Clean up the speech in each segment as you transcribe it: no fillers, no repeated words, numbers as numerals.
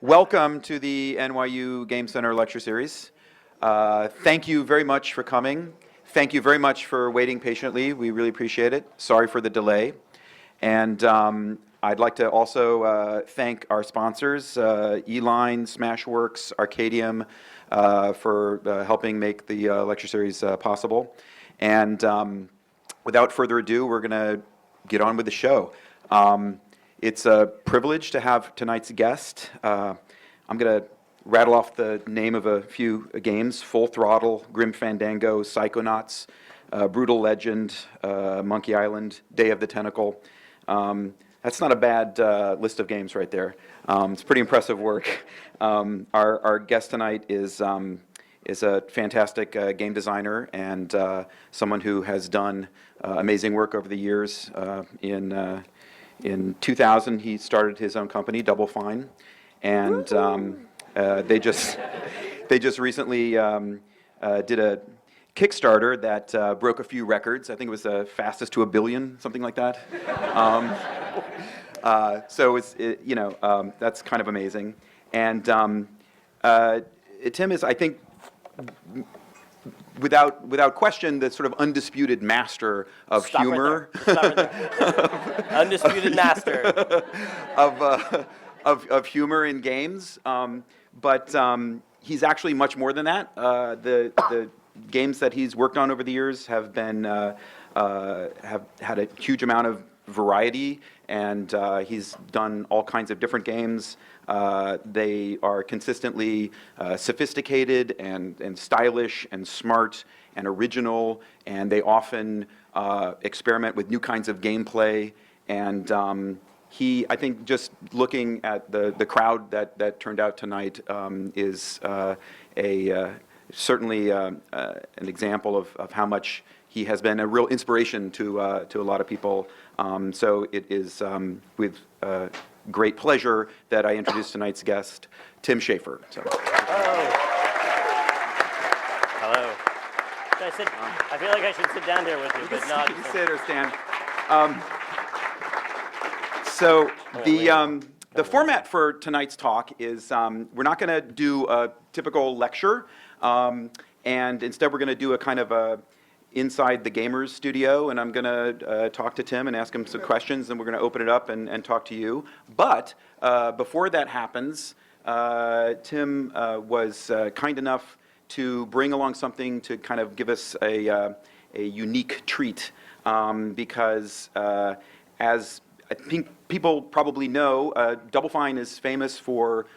Welcome to the NYU Game Center lecture series. Thank you very much for coming. Thank you very much for waiting patiently. We really appreciate it. Sorry for the delay. And I'd like to also thank our sponsors, Eline, Smashworks, Arcadium, for helping make the lecture series possible. And without further ado, we're going to get on with the show. It's a privilege to have tonight's guest. I'm going to rattle off the name of a few games: Full Throttle, Grim Fandango, Psychonauts, Brütal Legend, Monkey Island, Day of the Tentacle. That's not a bad list of games right there. It's pretty impressive work. Our guest tonight is a fantastic game designer and someone who has done amazing work over the years. In 2000, he started his own company, Double Fine, and they just recently did a Kickstarter that broke a few records. I think it was the fastest to 1 billion, something like that. So that's kind of amazing. And Tim is, I think, without question, the sort of undisputed master of humor. Undisputed master of humor in games, but he's actually much more than that. The games that he's worked on over the years have been have had a huge amount of variety, and he's done all kinds of different games. They are consistently sophisticated and stylish and smart and original, and they often experiment with new kinds of gameplay. And I think just looking at the crowd that turned out tonight is certainly an example of how much he has been a real inspiration to a lot of people. So it is with great pleasure that I introduce tonight's guest, Tim Schafer. So. Hello. I feel like I should sit down here with you, but no. You can sit or stand. So the format for tonight's talk is we're not going to do a typical lecture, and instead we're going to do a kind of a inside the gamers studio, and I'm going to talk to Tim and ask him some questions, and we're going to open it up and talk to you. But before that happens, Tim was kind enough to bring along something to kind of give us a unique treat, because as I think people probably know, Double Fine is famous for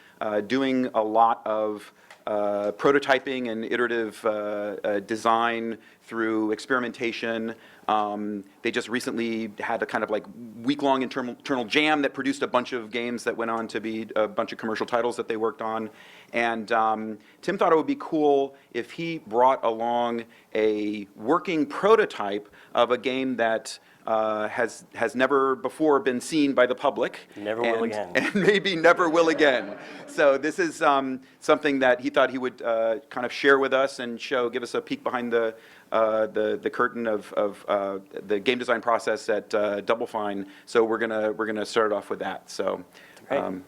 doing a lot of prototyping and iterative design through experimentation. They just recently had a kind of like week-long internal jam that produced a bunch of games that went on to be a bunch of commercial titles that they worked on. And Tim thought it would be cool if he brought along a working prototype of a game that has never before been seen by the public. Never will again. And maybe never will again. So this is something that he thought he would kind of share with us and give us a peek behind the curtain of the game design process at Double Fine. So we're gonna start off with that. So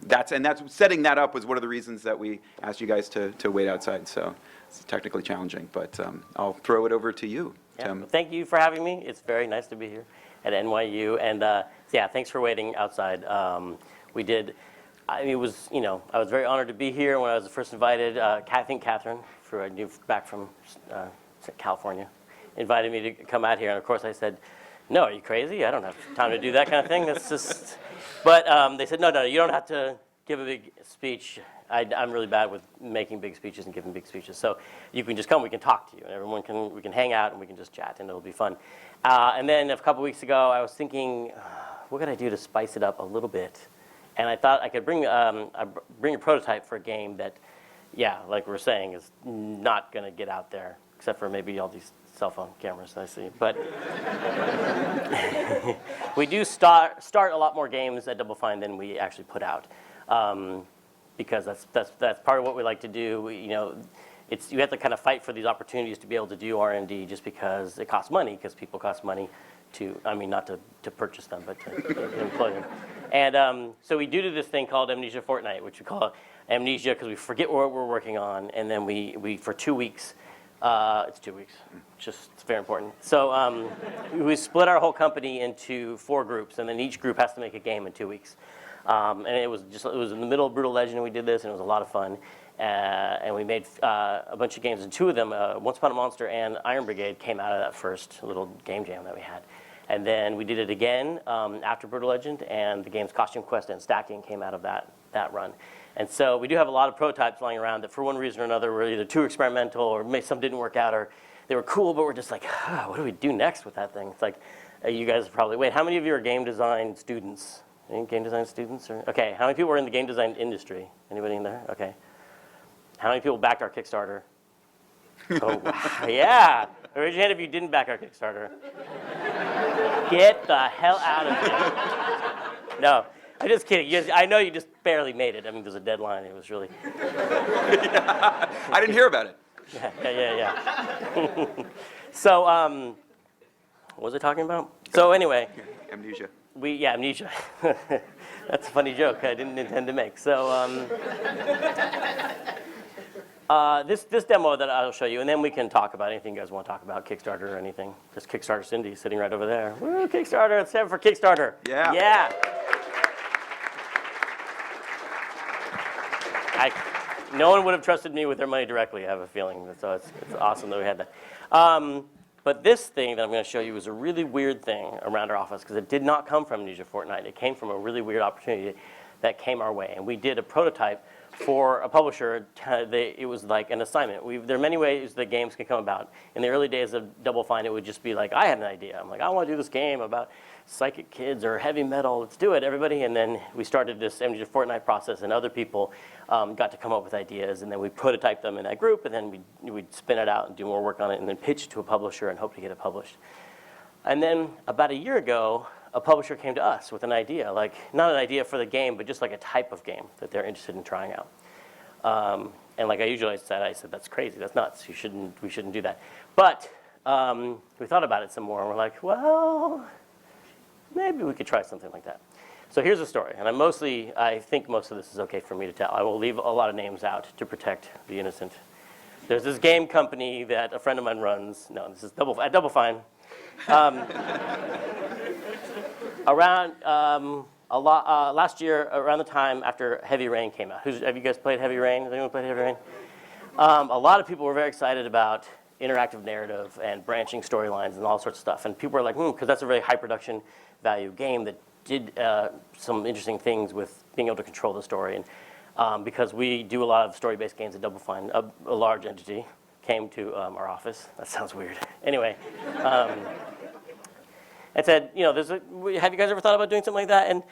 that's setting that up was one of the reasons that we asked you guys to wait outside. So it's technically challenging, but I'll throw it over to you, Tim. Well, thank you for having me. It's very nice to be here at NYU, and yeah, thanks for waiting outside. We did. It was, I was very honored to be here when I was first invited. I think Catherine, I knew back from California, invited me to come out here, and of course I said, "No, are you crazy? I don't have time to do that kind of thing. That's just." But they said, "No, you don't have to give a big speech. I'm really bad with making big speeches and giving big speeches. So you can just come. We can talk to you, and we can hang out, and we can just chat, and it'll be fun." And then a couple weeks ago, I was thinking, what could I do to spice it up a little bit? And I thought I could bring a prototype for a game that, yeah, like we were saying, is not going to get out there, except for maybe all these cell phone cameras I see. But we do start a lot more games at Double Fine than we actually put out, because that's part of what we like to do. You have to kind of fight for these opportunities to be able to do R&D, just because it costs money, because people cost money not to purchase them, but to employ them. And so we do this thing called Amnesia Fortnite, which we call amnesia because we forget what we're working on, and then we for 2 weeks, it's 2 weeks, it's very important. So we split our whole company into 4 groups, and then each group has to make a game in 2 weeks. And it was in the middle of Brütal Legend, and we did this, and it was a lot of fun. And we made a bunch of games, and 2 of them, Once Upon a Monster and Iron Brigade, came out of that first little game jam that we had. And then we did it again after Brütal Legend, and the games Costume Quest and Stacking came out of that run. And so we do have a lot of prototypes lying around that for one reason or another were either too experimental, or maybe some didn't work out, or they were cool, but we're just like, what do we do next with that thing? It's like, you guys probably, wait, how many of you are game design students? Any game design students? Okay, how many people are in the game design industry? Anybody in there? Okay. How many people backed our Kickstarter? Oh, wow. Yeah. Raise your hand if you didn't back our Kickstarter. Get the hell out of here. No, I'm just kidding. I know you just barely made it. I mean, there's a deadline. It was really. Yeah, I didn't hear about it. Yeah. So, what was I talking about? So anyway. Amnesia. Amnesia. That's a funny joke I didn't intend to make. So this demo that I'll show you, and then we can talk about anything you guys want to talk about, Kickstarter or anything. There's Kickstarter Cindy sitting right over there. Woo, Kickstarter, it's time for Kickstarter. Yeah. Yeah. No one would have trusted me with their money directly, I have a feeling. So it's awesome that we had that. But this thing that I'm going to show you is a really weird thing around our office because it did not come from Amnesia Fortnite. It came from a really weird opportunity that came our way. And we did a prototype for a publisher. It was like an assignment. There are many ways that games can come about. In the early days of Double Fine, it would just be like, I had an idea. I'm like, I want to do this game about psychic kids or heavy metal. Let's do it, everybody. And then we started this Amnesia Fortnite process, and other people got to come up with ideas. And then we prototyped them in that group, and then we'd spin it out and do more work on it, and then pitch it to a publisher and hope to get it published. And then about a year ago, a publisher came to us with an idea, like not an idea for the game, but just like a type of game that they're interested in trying out. And like I usually said, that's crazy, that's nuts. We shouldn't do that. But we thought about it some more, and we're like, well, maybe we could try something like that. So here's the story, and I think most of this is okay for me to tell. I will leave a lot of names out to protect the innocent. There's this game company that a friend of mine runs. No, this is at Double Fine. Last year, around the time after Heavy Rain came out. Have you guys played Heavy Rain? Has anyone played Heavy Rain? A lot of people were very excited about interactive narrative and branching storylines and all sorts of stuff. And people were like, because that's a very high production value game that did some interesting things with being able to control the story. And because we do a lot of story-based games at Double Fine, a large entity came to our office. That sounds weird. Anyway. And said, have you guys ever thought about doing something like that? And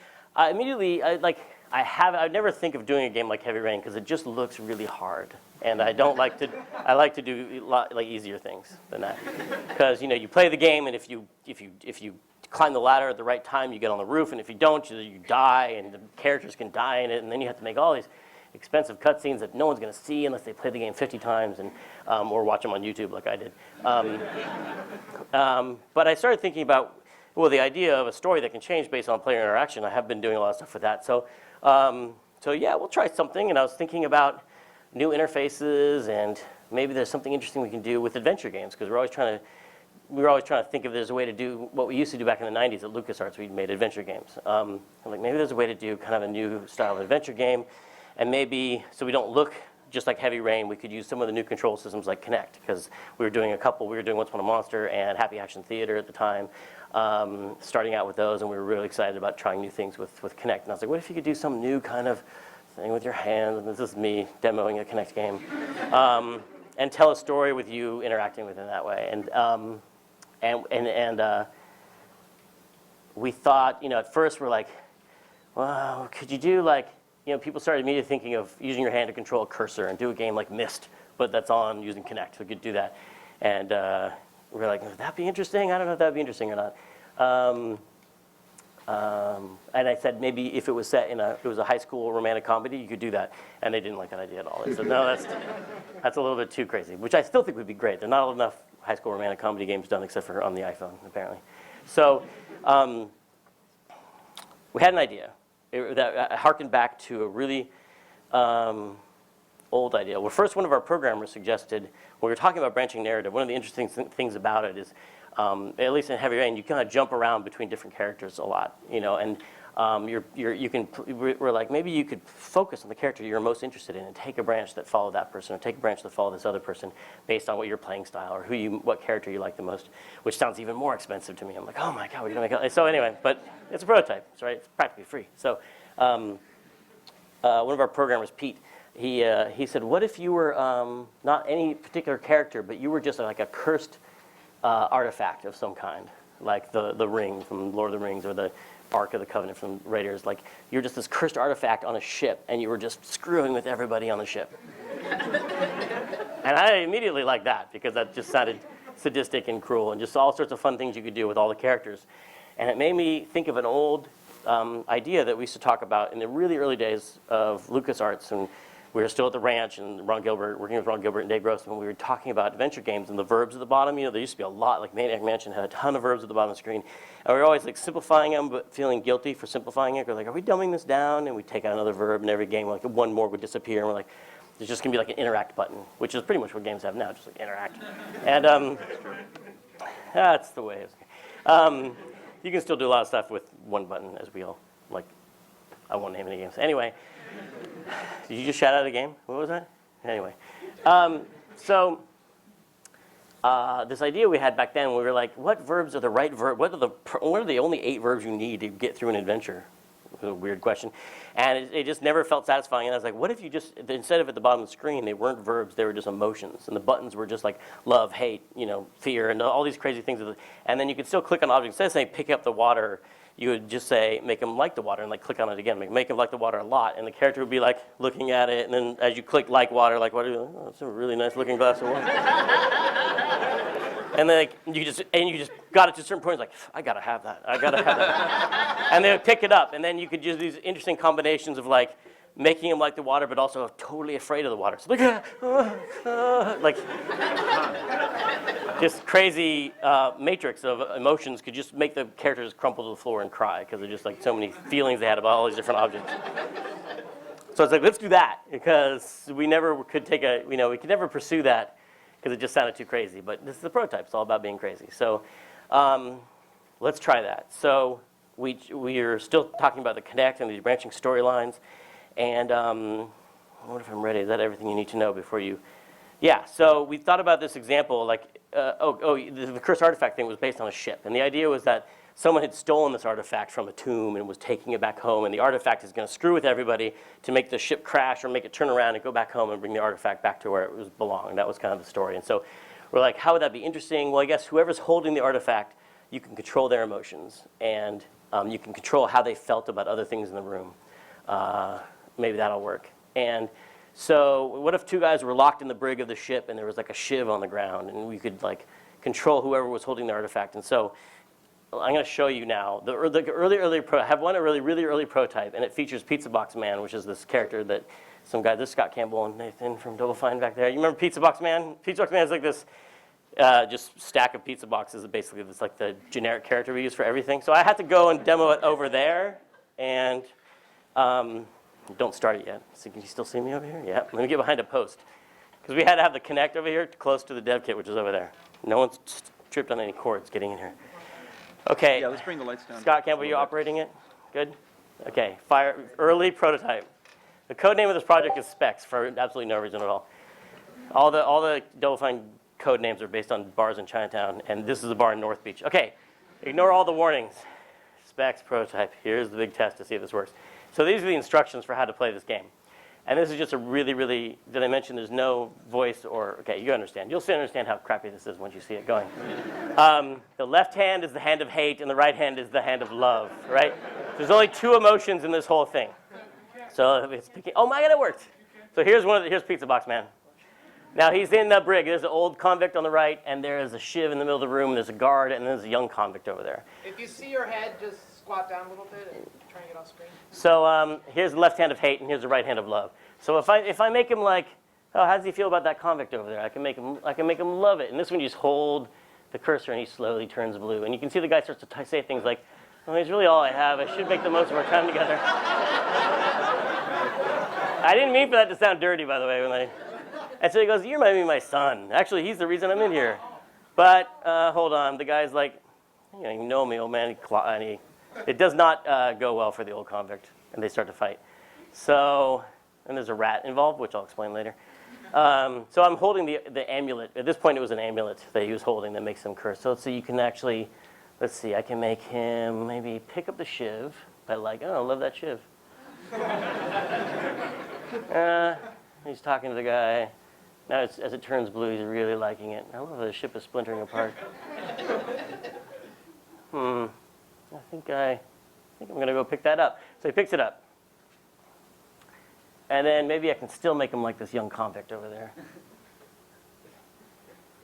immediately, I never think of doing a game like Heavy Rain because it just looks really hard. And I like to do easier things than that. Because, you play the game, and if you climb the ladder at the right time, you get on the roof, and if you don't, you die, and the characters can die in it, and then you have to make all these expensive cutscenes that no one's going to see unless they play the game 50 times and or watch them on YouTube like I did. But I started thinking about, the idea of a story that can change based on player interaction. I have been doing a lot of stuff with that. So yeah, we'll try something. And I was thinking about new interfaces, and maybe there's something interesting we can do with adventure games, because we were always trying to think if there's a way to do what we used to do back in the 90s at LucasArts. We made adventure games. I'm like, maybe there's a way to do kind of a new style of adventure game, and maybe so we don't look just like Heavy Rain, we could use some of the new control systems like Kinect, because we were doing Once Upon a Monster and Happy Action Theater at the time, starting out with those, and we were really excited about trying new things with Kinect. And I was like, what if you could do some new kind of thing with your hands? And this is me demoing a Kinect game, and tell a story with you interacting with it that way. And we thought, at first we're like, well, could you do people started immediately thinking of using your hand to control a cursor and do a game like Myst, but that's on using Kinect. We could do that. And we were like, would that be interesting? I don't know if that would be interesting or not. And I said, maybe if it was set it was a high school romantic comedy, you could do that. And they didn't like that idea at all. They said, no, that's a little bit too crazy, which I still think would be great. There are not enough high school romantic comedy games done except for on the iPhone, apparently. So we had an idea that harkened back to a really old idea. Well, first, one of our programmers suggested, when we were talking about branching narrative, one of the interesting things about it is, at least in Heavy Rain, you kind of jump around between different characters a lot, you know, and we're like, maybe you could focus on the character you're most interested in and take a branch that follow that person, or take a branch that follow this other person based on what your playing style or what character you like the most, which sounds even more expensive to me. I'm like, oh my God, we're gonna make it. So anyway, but it's a prototype, right? It's practically free. So one of our programmers, Pete, he said, what if you were not any particular character, but you were just like a cursed artifact of some kind, like the ring from Lord of the Rings, or the Ark of the Covenant from Raiders. Like, you're just this cursed artifact on a ship, and you were just screwing with everybody on the ship. And I immediately liked that, because that just sounded sadistic and cruel, and just all sorts of fun things you could do with all the characters. And it made me think of an old idea that we used to talk about in the really early days of LucasArts, and we were still at the ranch, and working with Ron Gilbert and Dave Grossman, we were talking about adventure games and the verbs at the bottom. You know, there used to be a lot, like Maniac Mansion had a ton of verbs at the bottom of the screen. And we were always like simplifying them, but feeling guilty for simplifying it. We're like, are we dumbing this down? And we take out another verb, and every game, like one more would disappear. And we're like, there's just gonna be like an interact button, which is pretty much what games have now, just like interact. And that's the way it's. You can still do a lot of stuff with one button, as we all like. I won't name any games. Anyway. Did you just shout out a game? What was that? Anyway, this idea we had back then, we were like, what verbs are the right verb? What are the only 8 verbs you need to get through an adventure? It was a weird question, and it just never felt satisfying. And I was like, what if you just, instead of at the bottom of the screen, they weren't verbs, they were just emotions, and the buttons were just like love, hate, you know, fear, and all these crazy things. And then you could still click on objects. Instead of saying pick up the water, you would just say, make them like the water, and like click on it again. Make them like the water a lot, and the character would be like looking at it, and then as you click like water, you're like, oh, it's a really nice looking glass of water. And then like, you just got it to a certain point, like, I gotta have that, I gotta have that. And they would pick it up, and then you could use these interesting combinations of like, making them like the water, but also totally afraid of the water. So like this crazy matrix of emotions could just make the characters crumple to the floor and cry, because they're just like so many feelings they had about all these different objects. So it's like, let's do that, because we never could take we could never pursue that, because it just sounded too crazy. But this is the prototype. It's all about being crazy. So let's try that. So we are still talking about the connect and these branching storylines. And I wonder if I'm ready. Is that everything you need to know before you? Yeah, so we thought about this example, like, the cursed artifact thing was based on a ship. And the idea was that someone had stolen this artifact from a tomb and was taking it back home. And the artifact is going to screw with everybody to make the ship crash or make it turn around and go back home and bring the artifact back to where it belonged. That was kind of the story. And so we're like, how would that be interesting? Well, I guess whoever's holding the artifact, you can control their emotions. And you can control how they felt about other things in the room. Maybe that'll work. And so what if 2 guys were locked in the brig of the ship and there was like a shiv on the ground, and we could like control whoever was holding the artifact? And so I'm going to show you now the early I have one really early prototype, and it features Pizza Box Man, which is this character that some guy, this Scott Campbell and Nathan from Double Fine back there. You remember Pizza Box Man? Pizza Box Man is like this just stack of pizza boxes. Basically, it's like the generic character we use for everything. So I had to go and demo it over there, and don't start it yet. So can you still see me over here? Yeah. Let me get behind a post, because we had to have the connect over here close to the dev kit, which is over there. No one's tripped on any cords getting in here. Okay. Yeah, let's bring the lights down. Scott Campbell, you operating it? Good? Okay. Fire early prototype. The code name of this project is Specs, for absolutely no reason at all. All the Double Fine code names are based on bars in Chinatown, and this is a bar in North Beach. Okay. Ignore all the warnings. Specs prototype. Here's the big test to see if this works. So these are the instructions for how to play this game. And this is just a really, did I mention there's no voice or, okay, you understand. You'll soon understand how crappy this is once you see it going. The left hand is the hand of hate, and the right hand is the hand of love, right? There's only 2 emotions in this whole thing. So it's picking, oh my God, it worked. So here's Pizza Box Man. Now he's in the brig. There's an old convict on the right, and there is a shiv in the middle of the room, and there's a guard, and there's a young convict over there. If you see your head, just squat down a little bit and try and get off screen. So here's the left hand of hate, and here's the right hand of love. So if I make him like, oh, how does he feel about that convict over there? I can make him love it. And this one, you just hold the cursor, and he slowly turns blue. And you can see the guy starts to say things like, oh, he's really all I have. I should make the most of our time together. I didn't mean for that to sound dirty, by the way. And so he goes, you remind me of my son. Actually, he's the reason I'm in here. But hold on, the guy's like, you don't even know me, old man. It does not go well for the old convict, and they start to fight. So, and there's a rat involved, which I'll explain later. So I'm holding the amulet. At this point, it was an amulet that he was holding that makes him curse. So you can actually, let's see, I can make him maybe pick up the shiv. But like, oh, I love that shiv. He's talking to the guy. Now, as it turns blue, he's really liking it. I love the ship is splintering apart. I think I'm going to go pick that up. So he picks it up. And then maybe I can still make him like this young convict over there.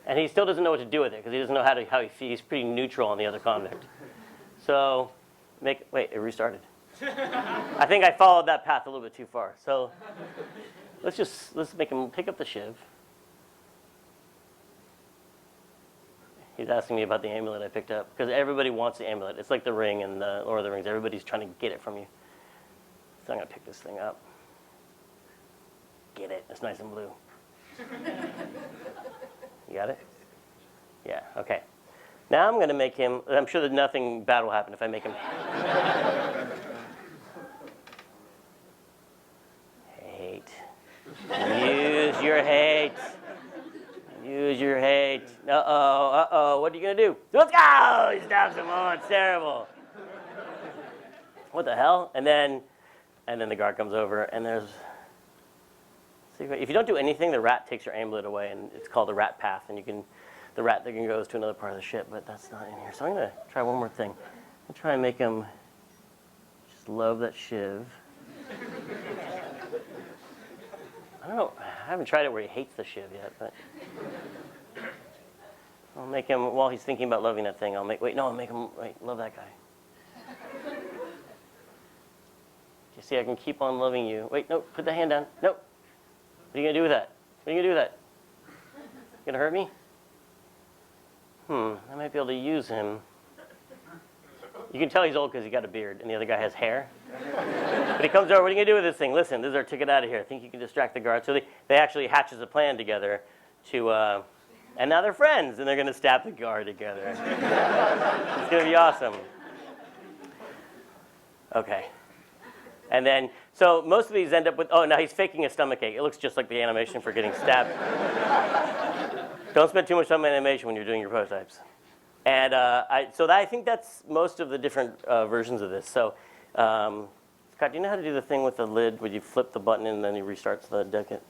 And he still doesn't know what to do with it because he doesn't know how he feels. He's pretty neutral on the other convict. So, wait, it restarted. I think I followed that path a little bit too far. So let's make him pick up the shiv. He's asking me about the amulet I picked up because everybody wants the amulet. It's like the ring in the Lord of the Rings. Everybody's trying to get it from you. So I'm going to pick this thing up. Get it. It's nice and blue. You got it? Yeah, okay. Now I'm going to make him, I'm sure that nothing bad will happen if I make him. Hate. Use your hate. Use your hate. Uh-oh. What are you going to do? Let's go! He stabs him. Oh, it's terrible. What the hell? And then the guard comes over, and there's... If you don't do anything, the rat takes your amulet away, and it's called the rat path, and the rat thing goes to another part of the ship, but that's not in here. So I'm going to try one more thing. I'm try and make him just love that shiv. I don't know. I haven't tried it where he hates the shiv yet, but I'll make him, while he's thinking about loving that thing, I'll make him, love that guy. You see, I can keep on loving you. Wait, no, put the hand down. Nope. What are you going to do with that? What are you going to do with that? You going to hurt me? I might be able to use him. You can tell he's old because he got a beard, and the other guy has hair. But he comes over, what are you going to do with this thing? Listen, this is our ticket out of here. I think you can distract the guard. So they actually hatches a plan together to, and now they're friends, and they're going to stab the guard together. It's going to be awesome. Okay. And then, so most of these end up with, oh, now he's faking a stomachache. It looks just like the animation for getting stabbed. Don't spend too much time on animation when you're doing your prototypes. And I think that's most of the different versions of this. So, Scott, do you know how to do the thing with the lid where you flip the button and then he restarts the dev kit?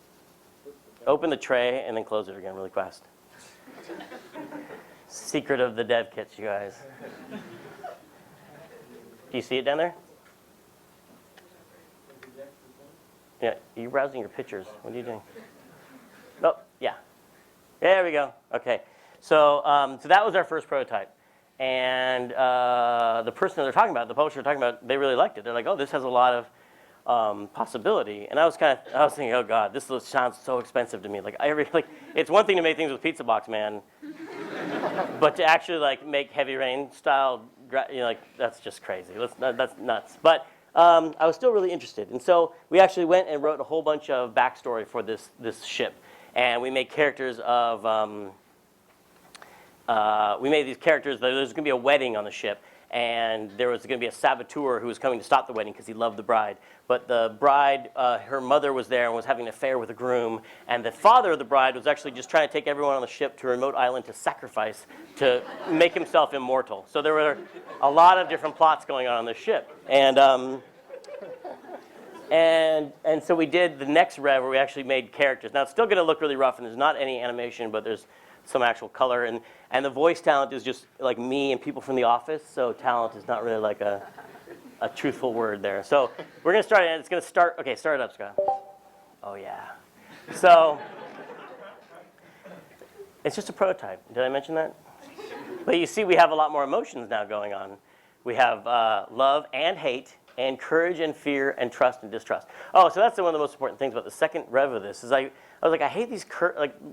Open the tray and then close it again really fast. Secret of the dev kits, you guys. Do you see it down there? Yeah, you're browsing your pictures. What are you doing? Oh, yeah. There we go. Okay. So that was our first prototype. And the person that they're talking about, the publisher they're talking about, they really liked it. They're like, oh, this has a lot of possibility. And I was thinking, oh God, this sounds so expensive to me. It's one thing to make things with Pizza Box Man, but to actually make Heavy Rain style, that's just crazy. That's nuts. But I was still really interested. And so we actually went and wrote a whole bunch of backstory for this ship. And we made characters of, we made these characters, there's going to be a wedding on the ship. And there was going to be a saboteur who was coming to stop the wedding because he loved the bride. But the bride, her mother was there and was having an affair with a groom. And the father of the bride was actually just trying to take everyone on the ship to a remote island to sacrifice to make himself immortal. So there were a lot of different plots going on this ship. And so we did the next rev where we actually made characters. Now it's still going to look really rough and there's not any animation, but there's some actual color. And the voice talent is just like me and people from the office. So talent is not really like a truthful word there. So we're going to start, and it's going to start. Okay, start it up, Scott. Oh, yeah. So it's just a prototype. Did I mention that? But you see, we have a lot more emotions now going on. We have love and hate, and courage and fear and trust and distrust. Oh, so that's one of the most important things about the second rev of this is I was like, I hate these,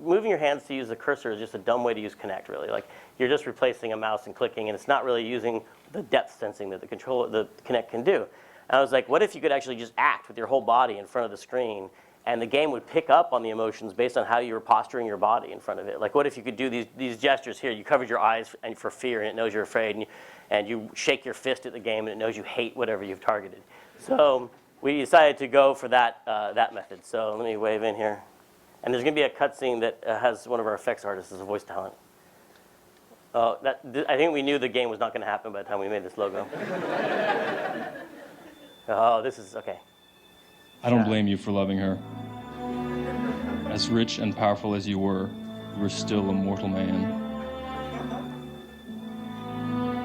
moving your hands to use the cursor is just a dumb way to use Kinect, really. Like, you're just replacing a mouse and clicking, and it's not really using the depth sensing that the Kinect can do. And I was like, what if you could actually just act with your whole body in front of the screen, and the game would pick up on the emotions based on how you were posturing your body in front of it? Like, what if you could do these gestures here? You covered your eyes for fear, and it knows you're afraid, and you shake your fist at the game, and it knows you hate whatever you've targeted. So we decided to go for that method. So let me wave in here. And there's going to be a cutscene that has one of our effects artists as a voice talent. I think we knew the game was not going to happen by the time we made this logo. Oh, this is, okay. I don't blame you for loving her. As rich and powerful as you were still a mortal man.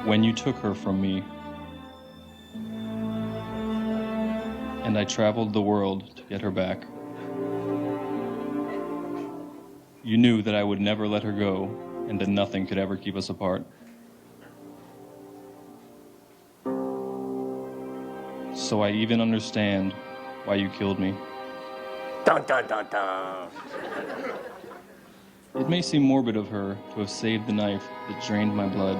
When you took her from me, and I traveled the world to get her back, you knew that I would never let her go, and that nothing could ever keep us apart. So I even understand why you killed me. Dun, dun, dun, dun. It may seem morbid of her to have saved the knife that drained my blood,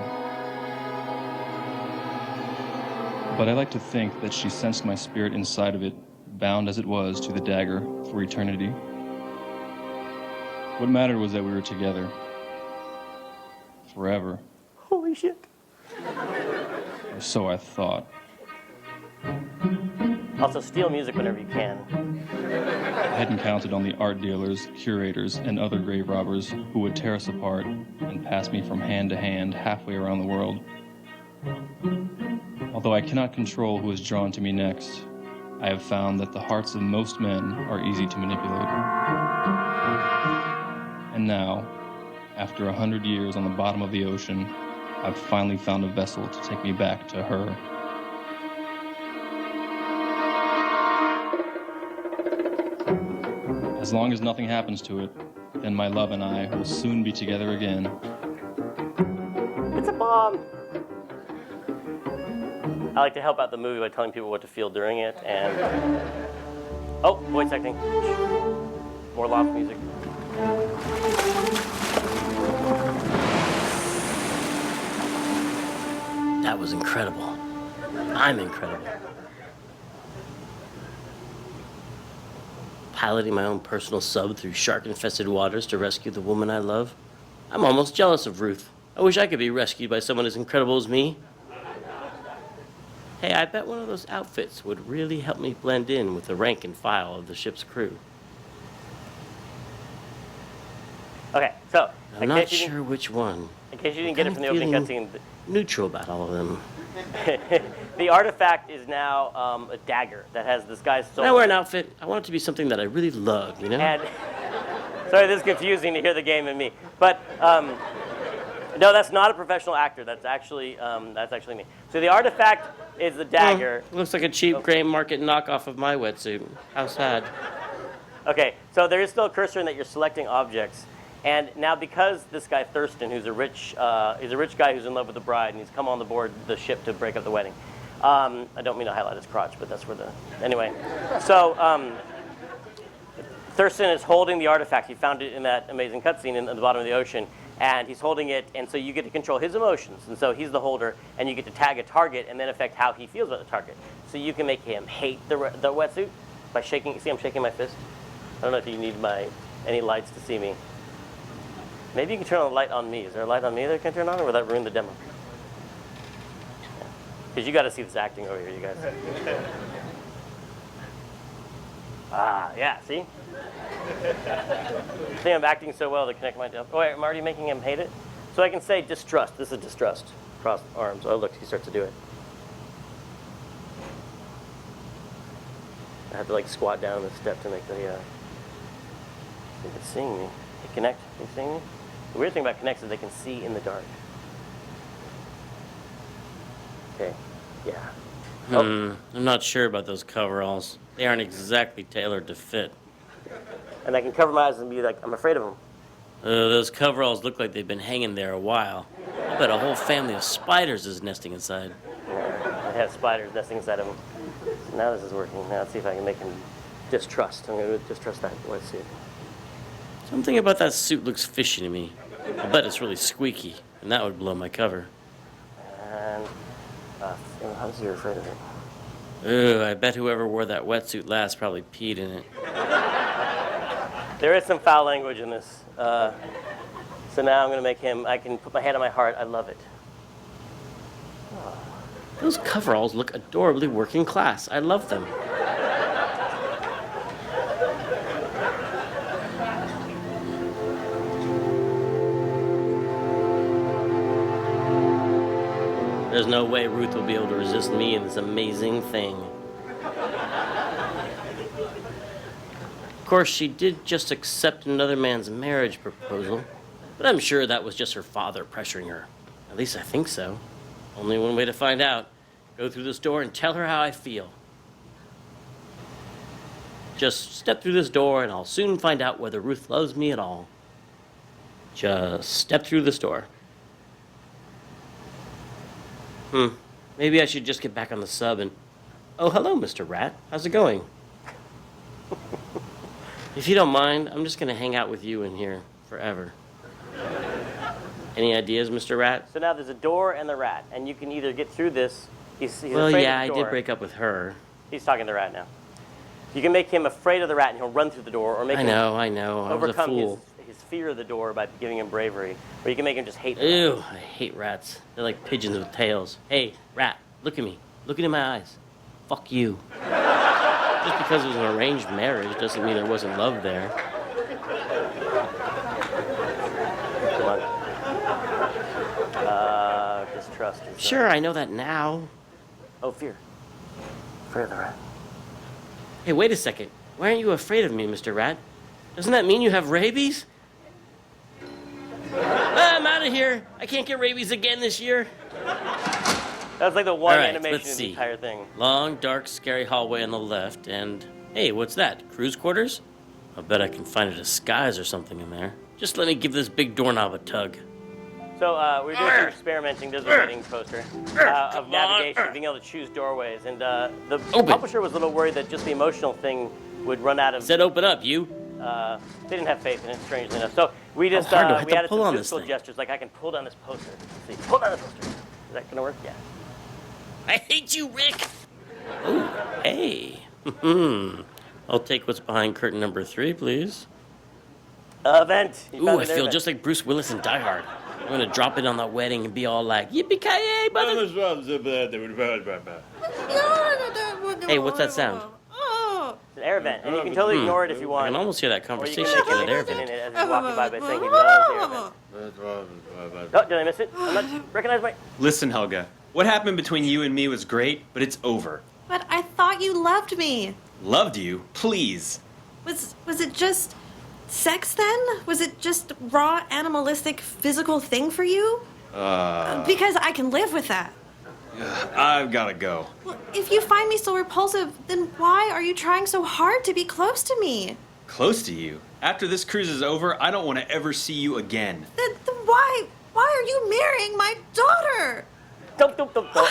but I like to think that she sensed my spirit inside of it, bound as it was to the dagger for eternity. What mattered was that we were together. Forever. Holy shit. Or so I thought. Also, steal music whenever you can. I hadn't counted on the art dealers, curators, and other grave robbers who would tear us apart and pass me from hand to hand halfway around the world. Although I cannot control who is drawn to me next, I have found that the hearts of most men are easy to manipulate. And now, after 100 years on the bottom of the ocean, I've finally found a vessel to take me back to her. As long as nothing happens to it, then my love and I will soon be together again. It's a bomb. I like to help out the movie by telling people what to feel during it, and... Oh, voice acting. More loft music. That was incredible. I'm incredible. Piloting my own personal sub through shark-infested waters to rescue the woman I love. I'm almost jealous of Ruth. I wish I could be rescued by someone as incredible as me. Hey, I bet one of those outfits would really help me blend in with the rank and file of the ship's crew. Okay, so... I'm not sure which one. In case you didn't get it from the opening cutscene... Neutral about all of them. The artifact is now a dagger that has this guy's soul. When I wear an outfit, I want it to be something that I really love, you know? And sorry, this is confusing to hear the game and me. But no, that's not a professional actor. That's actually me. So the artifact is the dagger. Looks like a cheap gray market knockoff of my wetsuit. How sad. Okay, so there is still a cursor in that you're selecting objects. And now because this guy Thurston, who's a rich guy who's in love with the bride, and he's come on board the ship to break up the wedding. I don't mean to highlight his crotch, but that's where the... Anyway, so Thurston is holding the artifact. He found it in that amazing cutscene in the bottom of the ocean, and he's holding it, and so you get to control his emotions. And so he's the holder, and you get to tag a target and then affect how he feels about the target. So you can make him hate the wetsuit by shaking... See, I'm shaking my fist? I don't know if you need any lights to see me. Maybe you can turn on the light on me. Is there a light on me that I can turn on, or will that ruin the demo? Because you got to see this acting over here, you guys. Yeah, see? See, I'm acting so well to connect my... Oh, wait, I'm already making him hate it? So I can say distrust. This is distrust. Cross arms. Oh, look, he starts to do it. I have to, like, squat down the step to make the... I think it's seeing me. Hey, Connect, are you seeing me? The weird thing about Connect is they can see in the dark. Okay, yeah. I'm not sure about those coveralls. They aren't exactly tailored to fit. And I can cover my eyes and be like, I'm afraid of them. Those coveralls look like they've been hanging there a while. I bet a whole family of spiders is nesting inside. Yeah, I have spiders nesting inside of them. So now this is working. Now let's see if I can make him distrust. I'm going to distrust that wetsuit. Something about that suit looks fishy to me. I bet it's really squeaky, and that would blow my cover. And how is you're afraid of it? Ugh, I bet whoever wore that wetsuit last probably peed in it. There is some foul language in this. So now I'm going to make him, I can put my hand on my heart. I love it. Those coveralls look adorably working class. I love them. There's no way Ruth will be able to resist me and this amazing thing. Of course, she did just accept another man's marriage proposal, but I'm sure that was just her father pressuring her. At least I think so. Only one way to find out. Go through this door and tell her how I feel. Just step through this door and I'll soon find out whether Ruth loves me at all. Just step through this door. Maybe I should just get back on the sub and... Oh, hello, Mr. Rat. How's it going? If you don't mind, I'm just going to hang out with you in here forever. Any ideas, Mr. Rat? So now there's a door and the rat, and you can either get through this. He's Well, afraid yeah, of the I door. did break up with her. He's talking to the rat now. You can make him afraid of the rat, and he'll run through the door, or make I him know. I was a overcome fool. his fear of the door by giving him bravery. Or you can make him just hate the rat. Ew, I hate rats. They're like pigeons with tails. Hey, rat, look at me. Look into my eyes. Fuck you. Just because it was an arranged marriage doesn't mean there wasn't love there. Come on. Distrust. Is Sure, I know that now. Oh, fear. Fear of the rat. Hey, wait a second. Why aren't you afraid of me, Mr. Rat? Doesn't that mean you have rabies? I'm out of here. I can't get rabies again this year. That's like the one All right, animation let's of the see. entire thing. Long, dark, scary hallway on the left, and... Hey, what's that? Cruise quarters? I'll bet I can find a disguise or something in there. Just let me give this big doorknob a tug. So we're doing some experimenting. There's a wedding poster of navigation, being able to choose doorways. And the Open. publisher was a little worried that just the emotional thing would run out of... Said open up, you. They didn't have faith in it, strangely enough. So we just hard do I have we to added pull some on this physical thing? gestures, like I can pull down this poster. Let's see, pull down the poster. Is that going to work? Yeah. I hate you, Rick! Oh, hey. I'll take what's behind curtain number 3, please. Event. Ooh, I feel just like Bruce Willis in Die Hard. I'm gonna drop it on that wedding and be all like, yippee-ki-yay, mother... Hey, what's that sound? It's an air vent, and you can totally ignore it if you I want. can almost hear that Or you conversation can make through him that air interested in vent. it as he's walking by saying he loves the air vent. Oh, did I miss it? I'm not recognize my... Listen, Helga. What happened between you and me was great, but it's over. But I thought you loved me. Loved you? Please. Was it just sex then? Was it just raw, animalistic, physical thing for you? Because I can live with that. I've gotta go. Well, if you find me so repulsive, then why are you trying so hard to be close to me? Close to you? After this cruise is over, I don't want to ever see you again. Then why are you marrying my daughter? Dum, dum, dum, dum.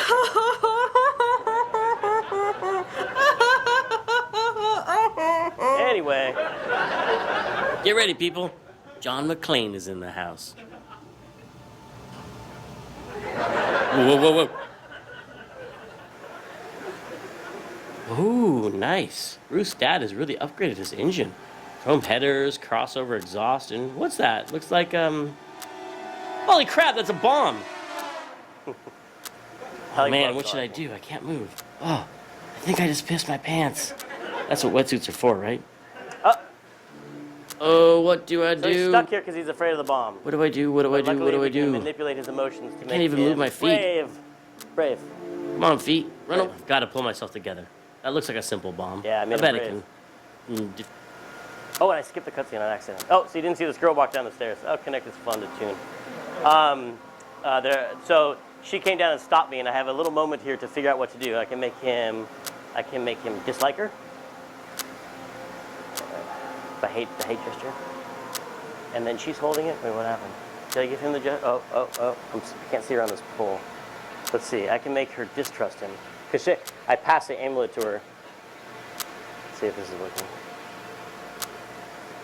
Anyway, Get ready, people. John McClane is in the house. Whoa, whoa, whoa. Ooh, nice. Bruce's dad has really upgraded his engine. Chrome headers, crossover exhaust, and what's that? Looks like, holy crap, that's a bomb. Oh, man, what should I do? I can't move. Oh, I think I just pissed my pants. That's what wetsuits are for, right? Oh, what do I do? So he's stuck here because he's afraid of the bomb. What do I do? What do I do? What do I We can do? manipulate his emotions to make can't even him move my feet. Brave. Come on, feet. Run up. I've got to pull myself together. That looks like a simple bomb. Yeah, I made bet him it can. Oh, and I skipped the cutscene on accident. Oh, so you didn't see this girl walk down the stairs. Oh, Connect is fun to tune. So she came down and stopped me, and I have a little moment here to figure out what to do. I can make him dislike her. The hate gesture. And then she's holding it. Wait, what happened? Did I give him the gesture? I can't see her on this pole. Let's see. I can make her distrust him. Because I passed the amulet to her. Let's see if this is working.